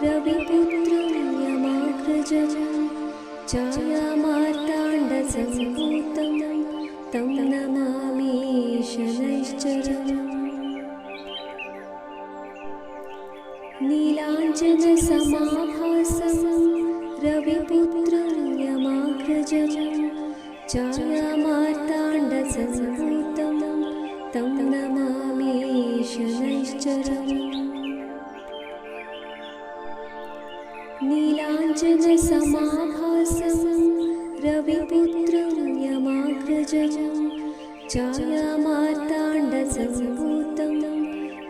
S1: रविपुत्रं यमाग्रजं छायामार्ताण्डसम्भूतं तं नमामि शनैश्चरम्। नीलाञ्जनसमाभासं रविपुत्रं यमाग्रजं छायामार्ताण्डसम्भूतं तं नमामि शनैश्चरम्। नीलाञ्जनसमाभासं रविपुत्रं यमाग्रजं छायामार्ताण्डसम्भूतं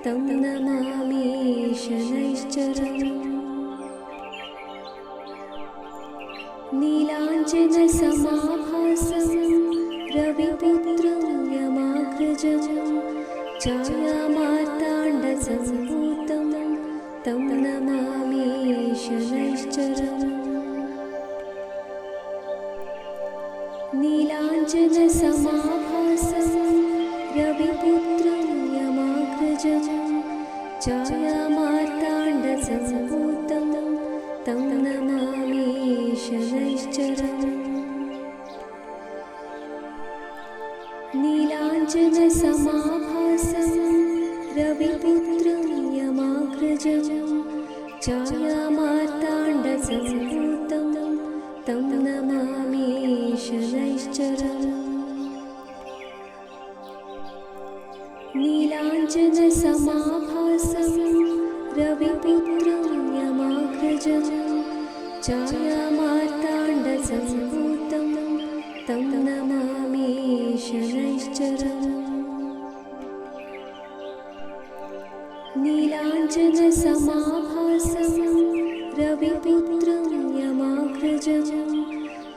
S1: तं नमामि शनैश्चरम्। नीलाञ्जनसमाभासं रविपुत्रं यमाग्रजं छायामार्ताण्डसम्भूतं तं नमामि शनैश्चरम्। नीलाञ्जनसमाभासं रविपुत्रं यमाग्रजं छायामार्ताण्डसम्भूतं तं नमामि शनैश्चरम्। नीलाञ्जनसमाभासं रविपुत्रं यमाग्रजं छायामार्ताण्डसम्भूतं तं नमामि शनैश्चरम्। नीलाञ्जनसमाभासं रविपुत्रं यमाग्रजं छायामार्ताण्डसम्भूतं मार्ताण्डसम्भूतं तं नमामि शनैश्चरम् नीलाञ्जनसमाभासं रविपुत्रं यमाग्रजं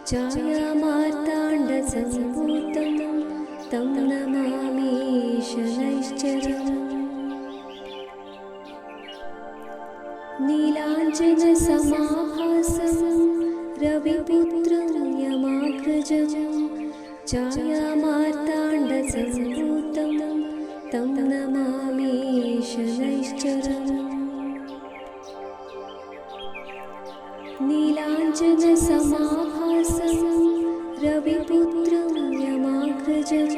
S1: छायामार्ताण्डसम्भूतं तं नमामि शनैश्चरम् नीलाञ्जनसमाभासं रविपुत्रं यमाग्रजं छायामार्ताण्डसम्भूतं तं नमामि शनैश्चरम् नीलाञ्जनसमाभासं रविपुत्रं यमाग्रजं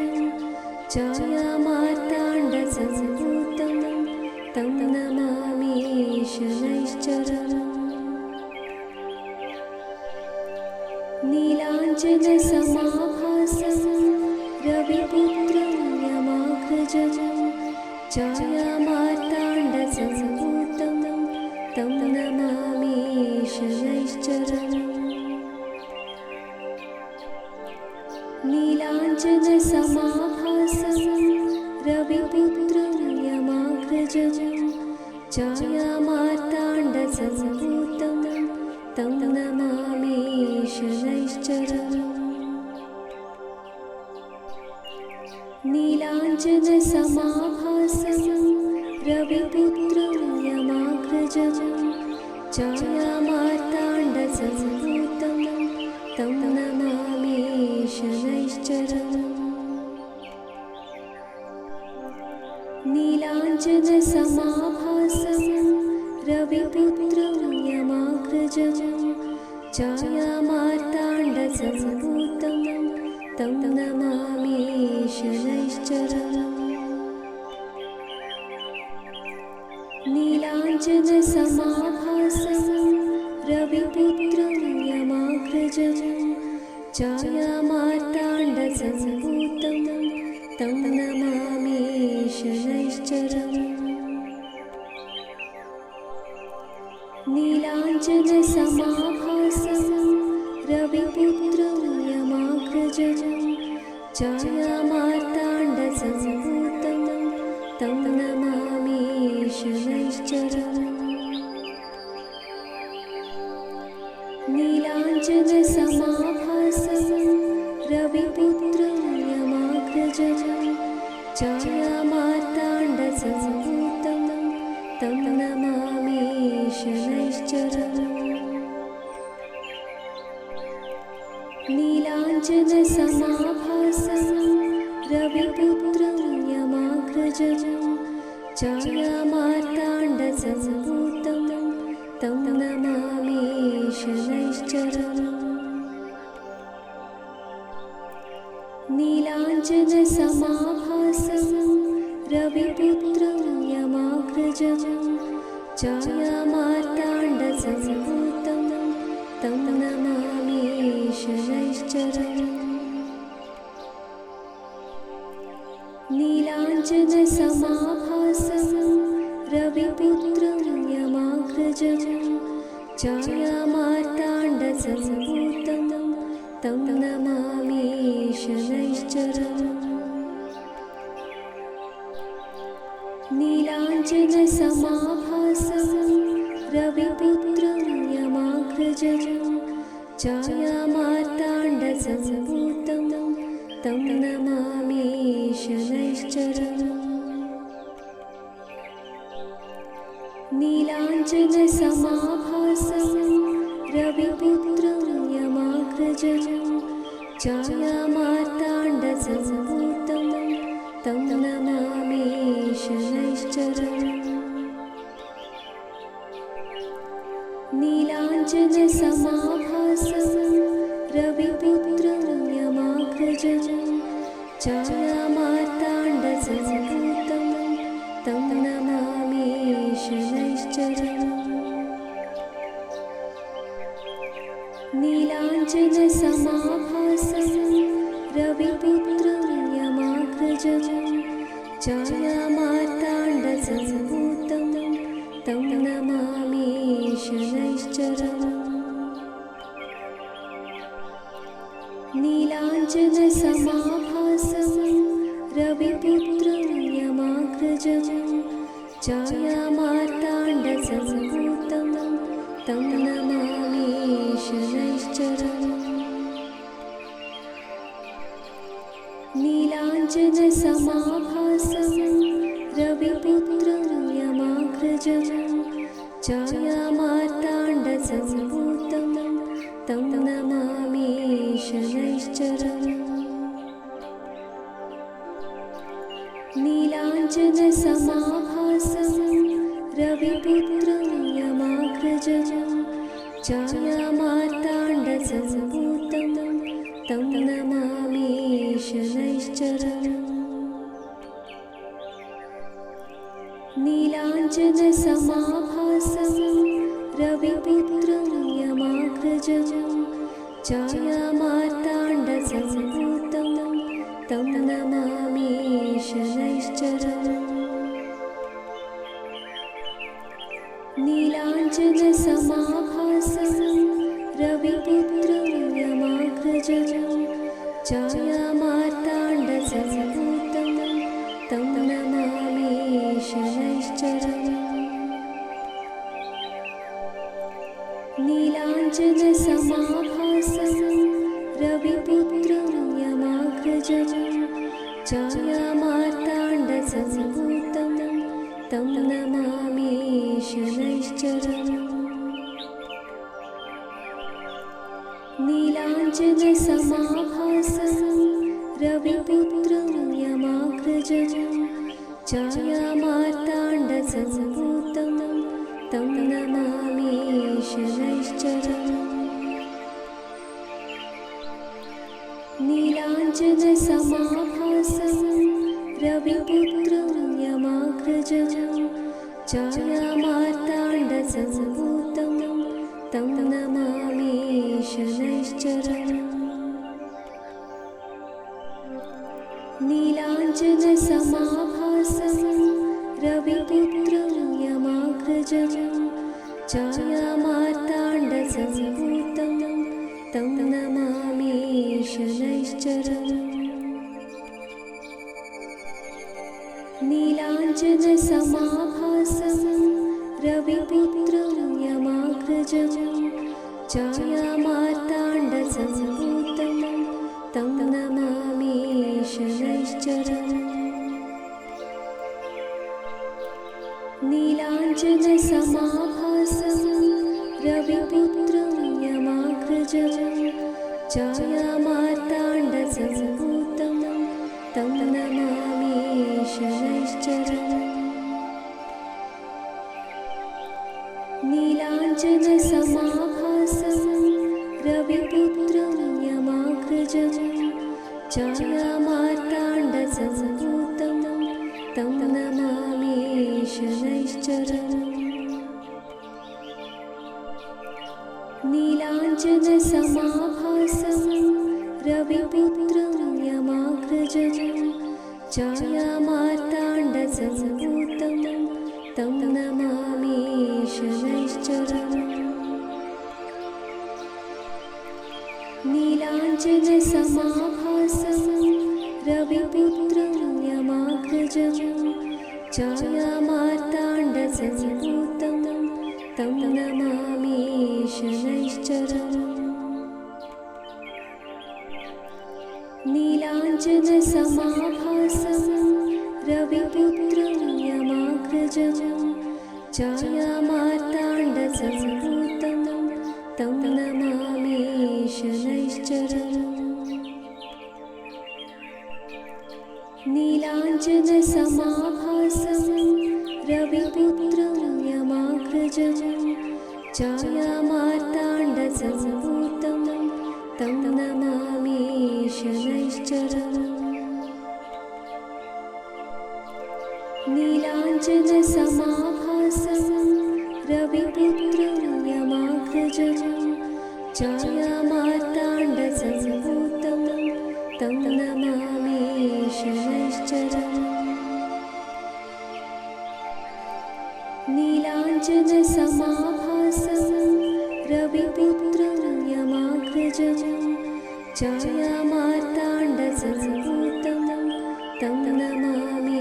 S1: छायामार्ताण्डसम्भूतं तं नमामि शनैश्चरम् नीलाञ्जनसमाभासं रविपुत्रं यमाग्रजं छायामार्ताण्डसम्भूतं तं नमामि शनैश्चरम् नीलाञ्जनसमाभासं रविपुत्रं यमाग्रजं छायामार्ताण्डसम्भूतं तं नमामि शनैश्चरम् नीलाञ्जनसमाभासं रविपुत्रं यमाग्रजं छायामार्ताण्डसम्भूतं तं नमामि शनैश्चरम् नीलाञ्जनसमाभासं रविपुत्रं यमाग्रजं छायामार्ताण्डसम्भूतं तं नमामि शनैश्चरम् नीलाञ्जनसमाभासं रविपुत्रं यमाग्रजं छायामार्ताण्डसम्भूतं तं नमामि शनैश्चरम् नीलाञ्जनसमाभासं रविपुत्रं यमाग्रजं छायामार्ताण्डसम्भूतं तं नमामि शनैश्चरम् नीलाञ्जनसमाभासं रविपुत्रं यमाग्रजं छायामार्ताण्डसम्भूतं तं नमामि शनैश्चरम् नीलाञ्जनसमाभासं रविपुत्रं यमाग्रजं छायामार्ताण्डसम्भूतं तं नमामि शनैश्चरम् नीलाञ्जनसमाभासं रविपुत्रं यमाग्रजं छायामार्ताण्डसम्भूतं तं नमामि शनैश्चरम् नीलाञ्जनसमाभासं रविपुत्रं यमाग्रजं छायामार्ताण्डसम्भूतं तं नमामि शनैश्चरम् नीलाञ्जनसमाभासं रविपुत्रं यमाग्रजं छायामार्ताण्डसम्भूतं तं नमामि शनैश्चरम् नीलाञ्जनसमाभासं रविपुत्रं यमाग्रजं छायामार्ताण्डसम्भूतं तं नमामि शनैश्चरम् नीलाञ्जनसमाभासं रविपुत्रं यमाग्रजं छायामार्ताण्डसम्भूतं तं नमामि शनैश्चरम् नीलाञ्जनसमाभासं रविपुत्रं यमाग्रजं छायामार्ताण्डसम्भूतं तं नमामि शनैश्चरम् नीलाञ्जनसमाभासं रविपुत्रं यमाग्रजं छायामार्ताण्डसम्भूतं तं नमामि शनैश्चरम्। नीलाञ्जनसमाभासं रविपुत्रं यमाग्रजं छायामार्ताण्डसम्भूतं तं नमामि शनैश्चरम्। नीलाञ्जनसमाभासं रविपुत्रं यमाग्रजं छायामार्ताण्डसम्भूतं तं नमामि शनैश्चरम्। नीलाञ्जनसमाभासं रविपुत्रं यमाग्रजं छायामार्ताण्डसम्भूतं तं नमामि शनैश्चरम्। नीलाञ्जनसमाभासं रविपुत्रं यमाग्रजं छायामार्ताण्डसम्भूतं तं नमामि शनैश्चरम्। नीलाञ्जनसमाभासं रविपुत्रं यमाग्रजं छायामार्ताण्डसम्भूतं तं नमामि शनैश्चरम्। नीलाञ्जनसमाभासं रविपुत्रं यमाग्रजं छायामार्ताण्डसम्भूतं तं नमामि शनैश्चरम्। नीलाञ्जनसमाभासं रविपुत्रं यमाग्रजं छायामार्ताण्डसम्भूतं तं नमामि शनैश्चरम्। नीलाञ्जनसमाभासं रविपुत्रं यमाग्रजं छायामार्ताण्डसम्भूतं तं नमामि शनैश्चरम्। नीलाञ्जनसमाभासं रविपुत्रं यमाग्रजं छायामार्ताण्डसम्भूतं तं नमामि शनैश्चरम्। नीलाञ्जनसमाभासं रविपुत्रं यमाग्रजं छायामार्ताण्डसम्भूतं तं नमामि शनैश्चरम्। नीलाञ्जनसमाभासं रविपुत्रं यमाग्रजं छायामार्ताण्डसम्भूतं तं नमामि शनैश्चरम्। नीलाञ्जनसमाभासं रविपुत्रं यमाग्रजं छायामार्ताण्डसम्भूतं तं नमामि शनैश्चरम्। नीलाञ्जनसमाभासं रविपुत्रं यमाग्रजं छायामार्ताण्डसम्भूतं तं नमामि शनैश्चरम्। नीलाञ्जनसमाभासं रविपुत्रं यमाग्रजं छायामार्ताण्डसम्भूतं तं नमामि शनैश्चरम्। नीलाञ्जनसमाभासं रविपुत्रं यमाग्रजं छायामार्ताण्डसम्भूतं तं नमामि शनैश्चरम्। नीलाञ्जनसमाभासं रविपुत्रं यमाग्रजं छायामार्ताण्डसम्भूतं तं नमामि शनैश्चरम्। नीलाञ्जनसमाभासं रविपुत्रं यमाग्रजं छायामार्ताण्डसम्भूतं तं नमामि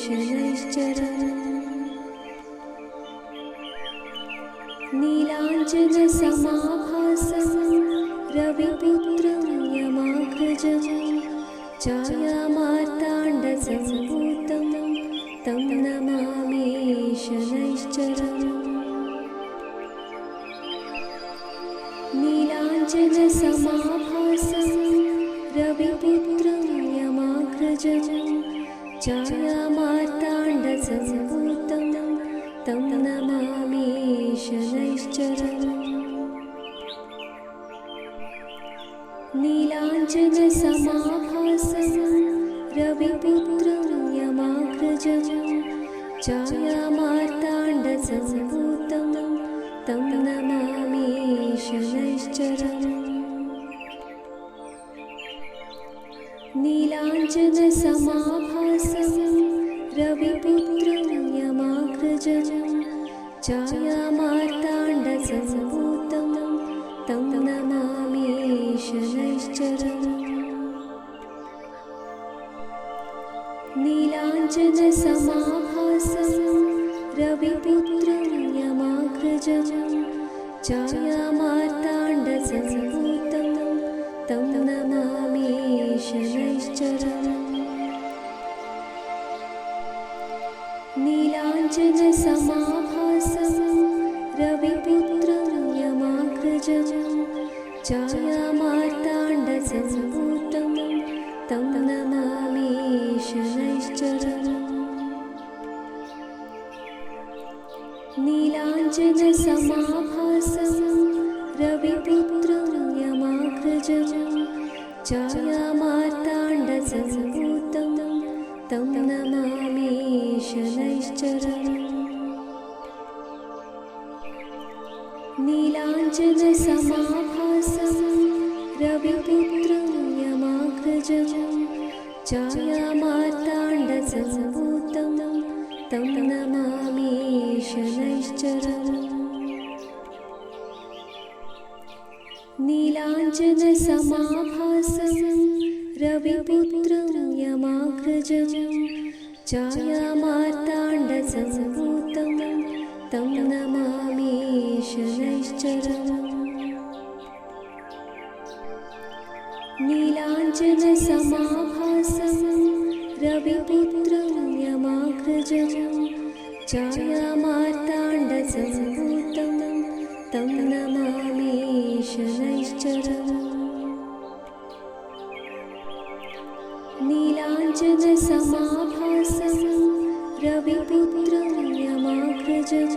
S1: शनैश्चरम्। नीलाञ्जनसमाभासं रविपुत्रं यमाग्रजं छायामार्ताण्डसम्भूतं तं नमामि शनैश्चरम्। नीलाञ्जनसमाभासं रविपुत्रं यमाग्रजं छायामार्ताण्डसम्भूतं तं नमामि शनैश्चरम्। नीलाञ्जनसमाभासं रविपुत्रं यमाग्रजं छायामार्ताण्डसम्भूतं तं नमामि शनैश्चरम्। नीलाञ्जनसमाभासं रविपुत्रं यमाग्रजं छायामार्ताण्डसम्भूतं तं नमामि शनैश्चरम्। नीलाञ्जनसमाभासं रविपुत्रं यमाग्रजं छायामार्ताण्डसम्भूतं तं नमामि शनैश्चरम्। नीलाञ्जनसमाभासं रविपुत्रं यमाग्रजं छायामार्ताण्डसम्भूतं तं नमामि शनैश्चरम्। नीलाञ्जनसमाभासं रविपुत्रं यमाग्रजं छायामार्ताण्डसम्भूतं तं नमामि शनैश्चरम्। नीलाञ्जनसमाभासं रविपुत्रं यमाग्रजं छायामार्ताण्डसम्भूतं तं नमामि शनैश्चरम्। नीलाञ्जनसमाभासं रविपुत्रं यमाग्रजं छायामार्ताण्डसम्भूतं तं नमामि शनैश्चरम्। नीलाञ्जनसमाभासं रविपुत्रं यमाग्रजं छायामार्ताण्डसम्भूतं तं नमामि शनैश्चरम्। नीलाञ्जनसमाभासं रविपुत्रं यमाग्रजं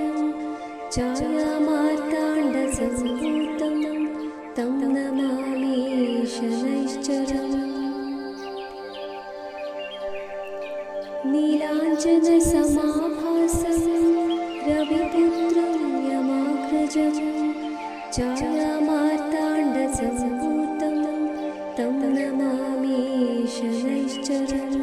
S1: छायामार्ताण्डसम्भूतं तं नमामि शनैश्चरम्। नीलाञ्जनसमाभासं रविपुत्रं यमाग्रजं छायामार्ताण्डसम्भूतं तं नमामि शनैश्चरम्।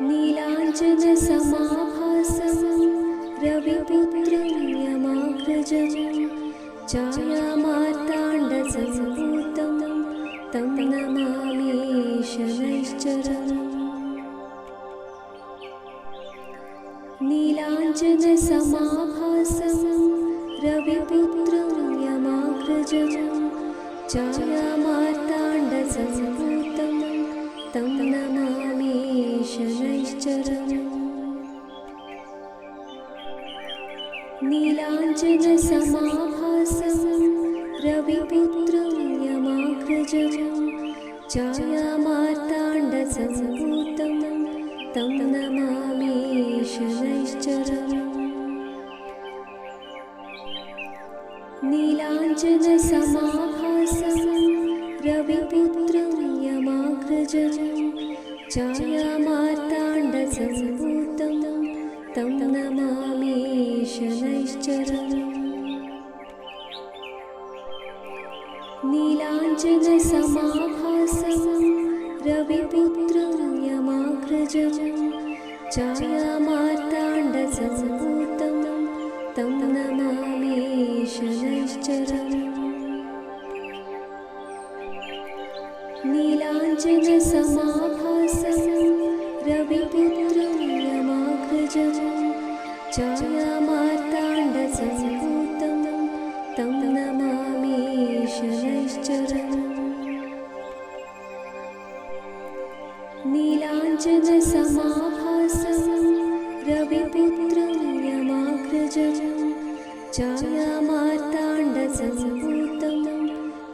S1: नीलाञ्जनसमाभासं रविपुत्रं यमाग्रजं छायामार्ताण्डसम्भूतं तं नमामि शनैश्चरम्। नीलाञ्जनसमाभासं रविपुत्रं यमाग्रजं छायामार्ताण्डसम्भूतं तं नमामि शनैश्चरम्। नीलाञ्जनसमाभासं रविपुत्रं यमाग्रजं छायामार्ताण्डसम्भूतं तं नमामि शनैश्चरम्। नीलाञ्जनसमाभासं रविपुत्रं यमाग्रजं छायामार्ताण्डसम्भूतं तं नमामि शनैश्चरम्। नीलाञ्जनसमाभासं रविपुत्रं यमाग्रजं छायामार्ताण्डसम्भूतं तं नमामि शनैश्चरम्। छायामार्ताण्डसम्भूतं तं नमामि शनैश्चरम्। नीलाञ्जनसमाभासं रविपुत्रं यमाग्रजं छायामार्ताण्डसम्भूतं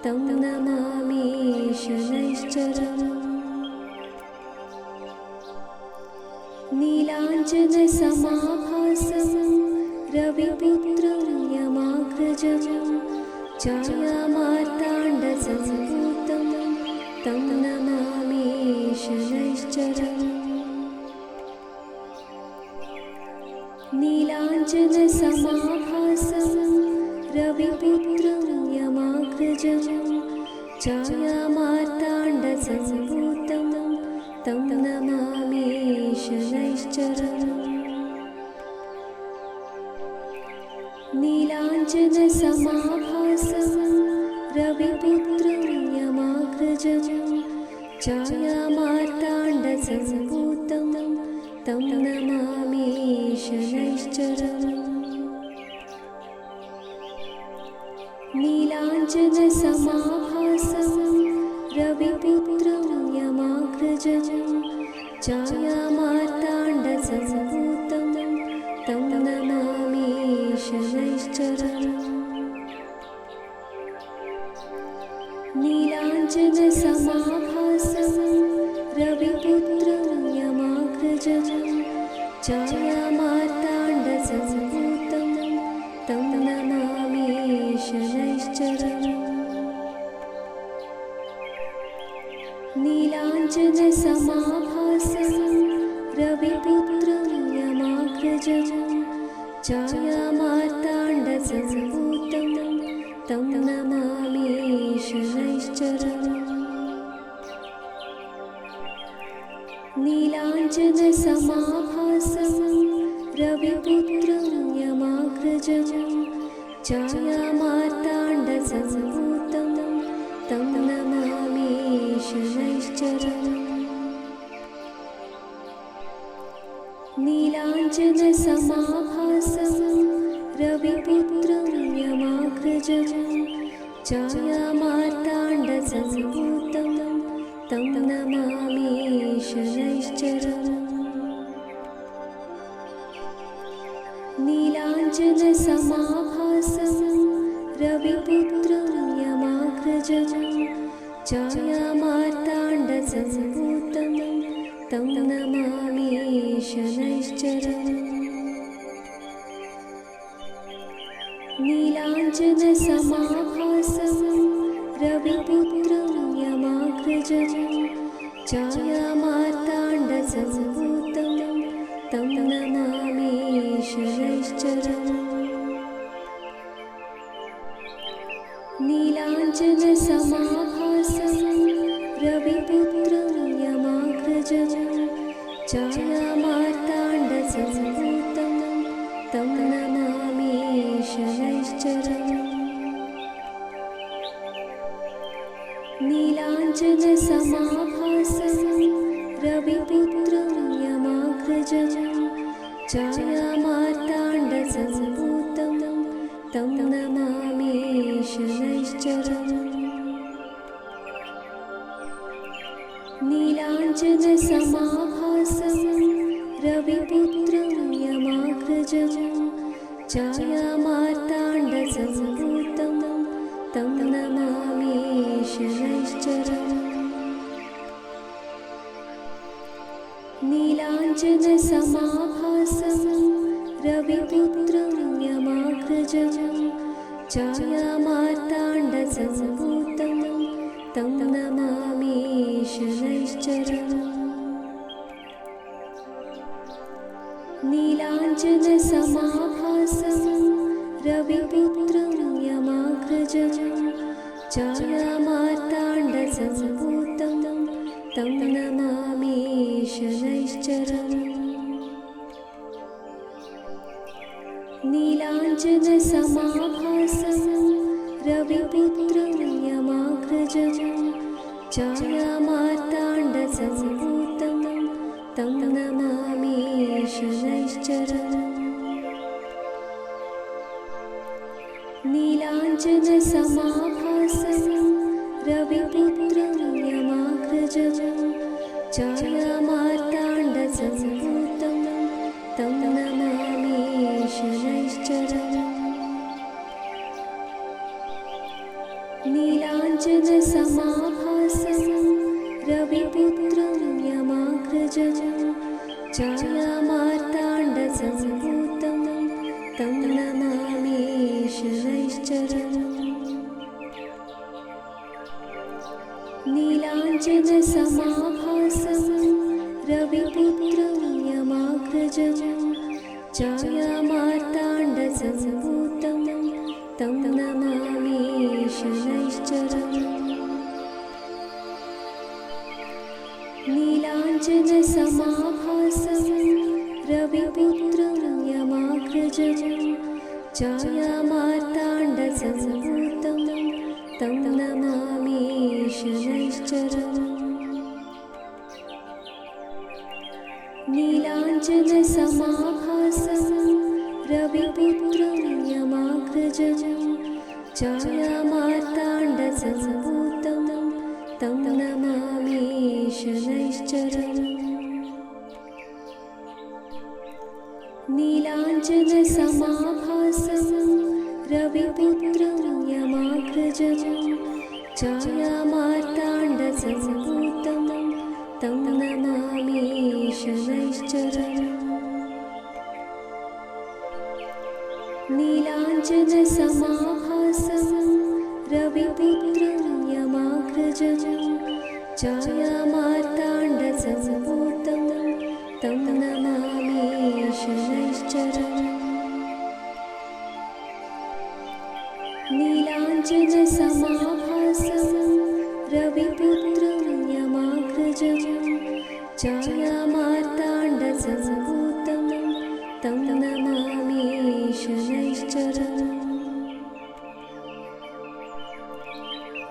S1: तं नमामि शनैश्चरम्। नीलाञ्जनसमाभासं रविपुत्रं यमाग्रजं छायामार्ताण्डसम्भूतं तं नमामि शनैश्चरम्। नीलाञ्जनसमाभासं रविपुत्रं यमाग्रजं छायामार्ताण्डसम्भूतं तं नमामि शनैश्चरम्। नीलाञ्जनसमाभासं रविपुत्रं यमाग्रजं छायामार्ताण्डसम्भूतं तं नमामि शनैश्चरम्। नीलाञ्जनसमाभासं रविपुत्रं यमाग्रजं छायामार्ताण्डसम्भूतं तं नमामि शनैश्चरम्। नीलाञ्जनसमाभासं रविपुत्रं यमाग्रजं छायामार्ताण्डसम्भूतं तं नमामि शनैश्चरम्। नीलाञ्जनसमाभासं रविपुत्रं यमाग्रजं छायामार्ताण्डसम्भूतं तं नमामि शनैश्चरम्। नीलाञ्जनसमाभासं रविपुत्रं यमाग्रजं छायामार्ताण्डसम्भूतं तं नमामि शनैश्चरम्। नीलाञ्जनसमाभासं रविपुत्रं यमाग्रजं छायामार्ताण्डसम्भूतं तं नमामि शनैश्चरम्। नीलाञ्जनसमाभासं रविपुत्रं यमाग्रजं छायामार्ताण्डसम्भूतं तं नमामि शनैश्चरम्। नीलाञ्जनसमाभासं रविपुत्रं यमाग्रजं छायामार्ताण्डसम्भूतं तं नमामि शनैश्चरम्। नीलाञ्जनसमाभासं रविपुत्रं यमाग्रजं छायामार्ताण्डसम्भूतं तं नमामि शनैश्चरम्। नीलाञ्जनसमाभासं रविपुत्रं यमाग्रजं छायामार्ताण्डसम्भूतं तं नमामि शनैश्चरम्। नीलाञ्जनसमाभासं रविपुत्रं यमाग्रजं छायामार्ताण्डसम्भूतं तं नमामि शनैश्चरम्। नीलाञ्जनसमाभासं रविपुत्रं यमाग्रजं छायामार्ताण्डसम्भूतं तं नमामि शनैश्चरम्। नीलाञ्जनसमाभासं रविपुत्रं यमाग्रजं छायामार्ताण्डसम्भूतं तं नमामि शनैश्चरम्। नीलाञ्जनसमाभासं रविपुत्रं यमाग्रजं छायामार्ताण्डसम्भूतं तं नमामि शनैश्चरम्। नीलाञ्जनसमाभासं रविपुत्रं यमाग्रजं छायामार्ताण्डसम्भूतं तं नमामि शनैश्चरम्। नीलाञ्जनसमाभासं रविपुत्रं यमाग्रजं छायामार्ताण्डसम्भूतं तं नमामि शनैश्चरम्। नीलाञ्जनसमाभासं रविपुत्रं यमाग्रजं छायामार्ताण्डसम्भूतं तं नमामि शनैश्चरम्। नीलाञ्जनसमाभासं रविपुत्रं यमाग्रजं छायामार्ताण्डसम्भूतं तं नमामि शनैश्चरम्। नीलाञ्जनसमाभासं रविपुत्रं यमाग्रजं छायामार्ताण्डसम्भूतं तं नमामि शनैश्चरम्। नीलाञ्जनसमाभासं रविपुत्रं यमाग्रजं छायामार्ताण्डसम्भूतं तं नमामि शनैश्चरम्। नीलाञ्जनसमाभासं रविपुत्रं यमाग्रजं छायामार्ताण्डसम्भूतं तं नमामि शनैश्चरम्। नीलाञ्जनसमाभासं रविपुत्रं यमाग्रजं छायामार्ताण्डसम्भूतं तं नमामि शनैश्चरम्।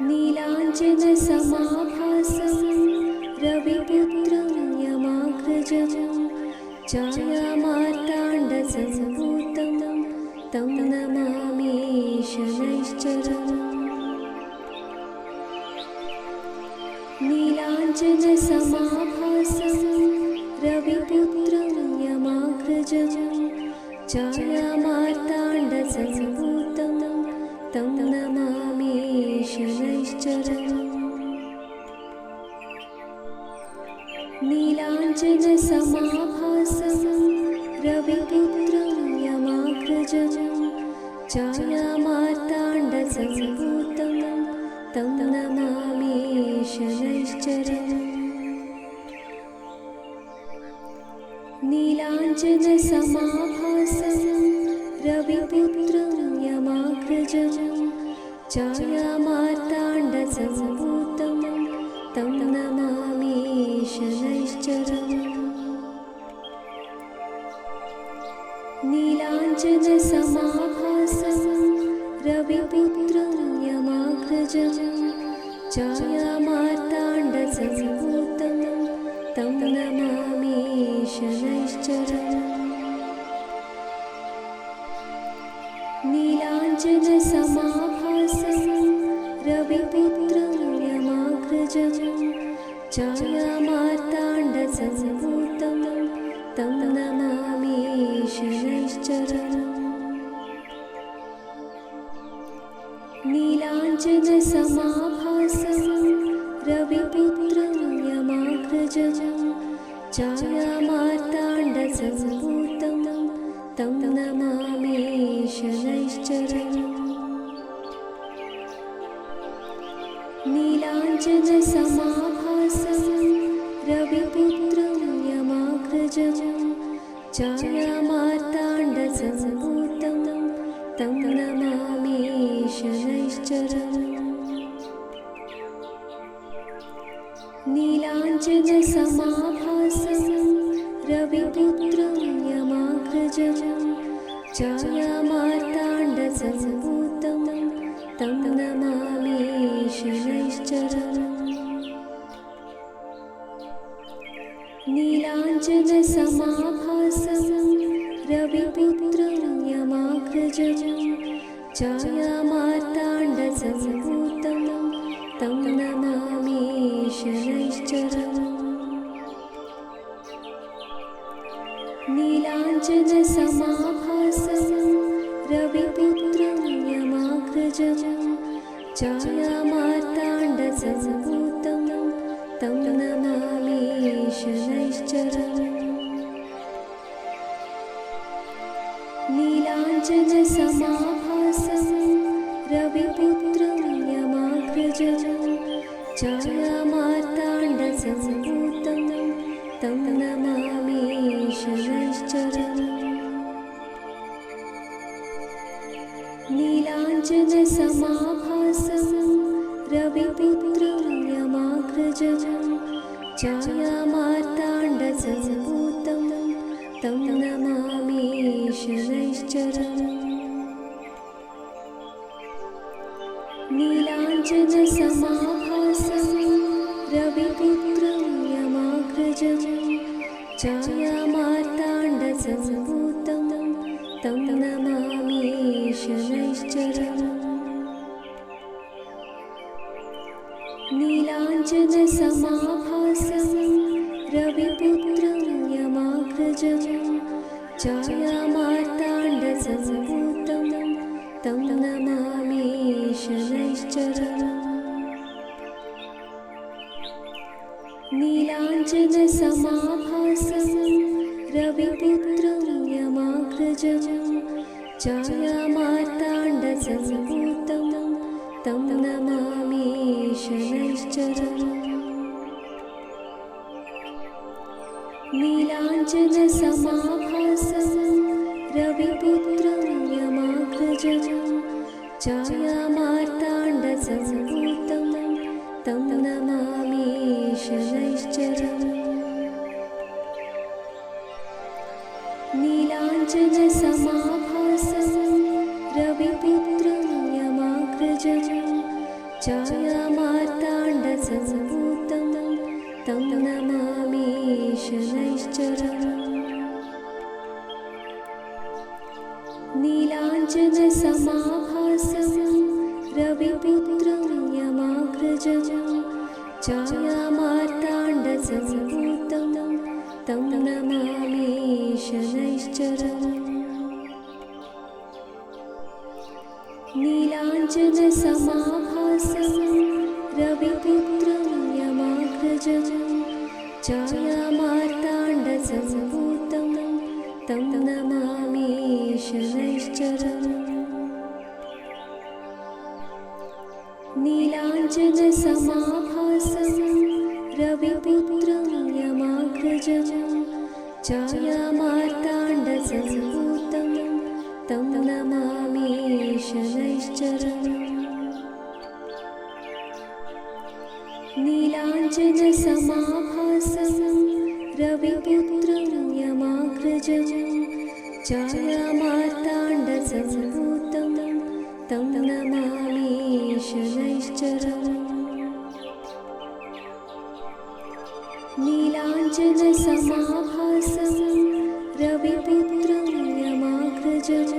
S1: नीलाञ्जनसमाभासं रविपुत्रं यमाग्रजं छायामार्ताण्डसम्भूतं तं नमामि शनैश्चरम्। नीलाञ्जनसमाभासं रविपुत्रं यमाग्रजं छायामार्ताण्डसम्भूतं तं नमामि शनैश्चरम्। नीलाञ्जनसमाभासं रविपुत्रं यमाग्रजं छायामार्ताण्डसम्भूतं तं नमामि शनैश्चरम्। नीलाञ्जनसमाभासं रविपुत्रं यमाग्रजं छायामार्ताण्डसम्भूतं तं नमामि शनैश्चरम्। नीलाञ्जनसमाभासं रविपुत्रं यमाग्रजं छायामार्ताण्डसम्भूतं तं नमामि शनैश्चरम्। नीलाञ्जनसमाभासं रविपुत्रं यमाग्रजं छायामार्ताण्डसम्भूतं तं नमामि शनैश्चरम्। नीलाञ्जनसमाभासं रविपुत्रं यमाग्रजं छायामार्ताण्डसम्भूतं तं नमामि शनैश्चरम्। नीलाञ्जनसमाभासं रविपुत्रं यमाग्रजं छायामार्ताण्डसम्भूतं तं नमामि शनैश्चरम्। नीलाञ्जनसमाभासं रविपुत्रं यमाग्रजं छायामार्ताण्डसम्भूतं तं नमामि शनैश्चरम्। नीलाञ्जनसमाभासं रविपुत्रं यमाग्रजं छायामार्ताण्डसम्भूतं तं नमामि शनैश्चरम्। नीलाञ्जनसमाभासं रविपुत्रं यमाग्रजं छायामार्ताण्डसम्भूतं तं नमामि शनैश्चरम्। नीलाञ्जनसमाभासं रविपुत्रं यमाग्रजं छायामार्ताण्डसम्भूतं तं नमामि शनैश्चरम्। नीलाञ्जनसमाभासं रविपुत्रं यमाग्रजं छायामार्ताण्डसम्भूतं तं नमामि शनैश्चरम्। नीलाञ्जनसमाभासं रविपुत्रं यमाग्रजं छायामार्ताण्डसम्भूतं तं नमामि शनैश्चरम्। नीलाञ्जनसमाभासं रविपुत्रं यमाग्रजं छायामार्ताण्डसम्भूतं तं नमामि शनैश्चरम्। नीलाञ्जनसमाभासं रविपुत्रं यमाग्रजं छायामार्ताण्डसम्भूतं तं नमामि शनैश्चरम्। नीलाञ्जनसमाभासं रविपुत्रं यमाग्रजं छायामार्ताण्डसम्भूतं तं नमामि शनैश्चरम्। नीलाञ्जनसमाभासं रविपुत्रं यमाग्रजं छायामार्ताण्डसम्भूतं तं नमामि शनैश्चरम्। नीलाञ्जनसमाभासं रविपुत्रं यमाग्रजं छायामार्ताण्डसम्भूतं तं नमामि शनैश्चरम्। नीलाञ्जनसमाभासं रविपुत्रं यमाग्रजं छायामार्ताण्डसम्भूतं तं नमामि शनैश्चरम्। नीलाञ्जनसमाभासं रविपुत्रं यमाग्रजं छायामार्ताण्डसम्भूतं तं नमामि शनैश्चरम्। नीलाञ्जनसमाभासं रविपुत्रं यमाग्रजं छायामार्ताण्डसम्भूतं तं नमामि शनैश्चरम्। नीलाञ्जनसमाभासं रविपुत्रं यमाग्रजं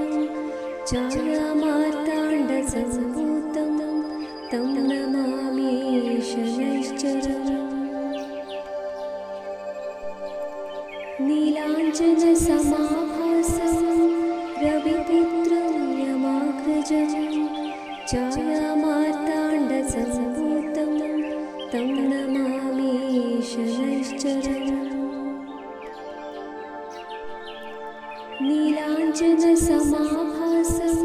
S1: छायामार्ताण्डसम्भूतं तं नमामि शनैश्चरम्। नीलाञ्जनसमाभासं रविपुत्रं यमाग्रजं छायामार्ताण्डसम्भूतं तं नमामि शनैश्चरम्। नीलाञ्जनसमाभासं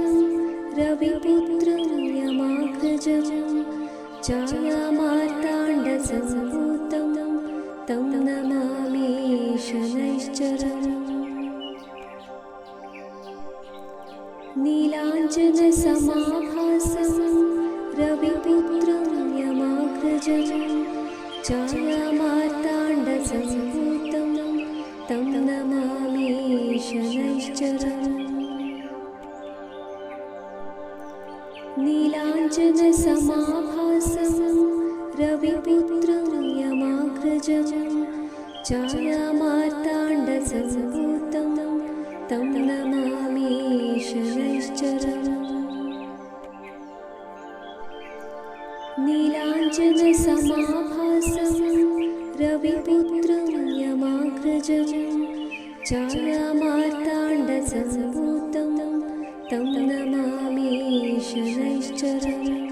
S1: रविपुत्रं यमाग्रजं छायामार्ताण्डसम्भूतं तं नमामि शनैश्चरम्। नीलाञ्जनसमाभासं रविपुत्रं यमाग्रजं छायामार्ताण्डसम्भूतं तं नमामि शनैश्चरम्। नीलाञ्जनसमाभासं रविपुत्रं यमाग्रजं छायामार्ताण्डसम्भूतं तं नमामि शनैश्चरम्। समाभासं रविपुत्रं यमाग्रजं छायामार्ताण्डसम्भूतं तं नमामि शनैश्चरम्।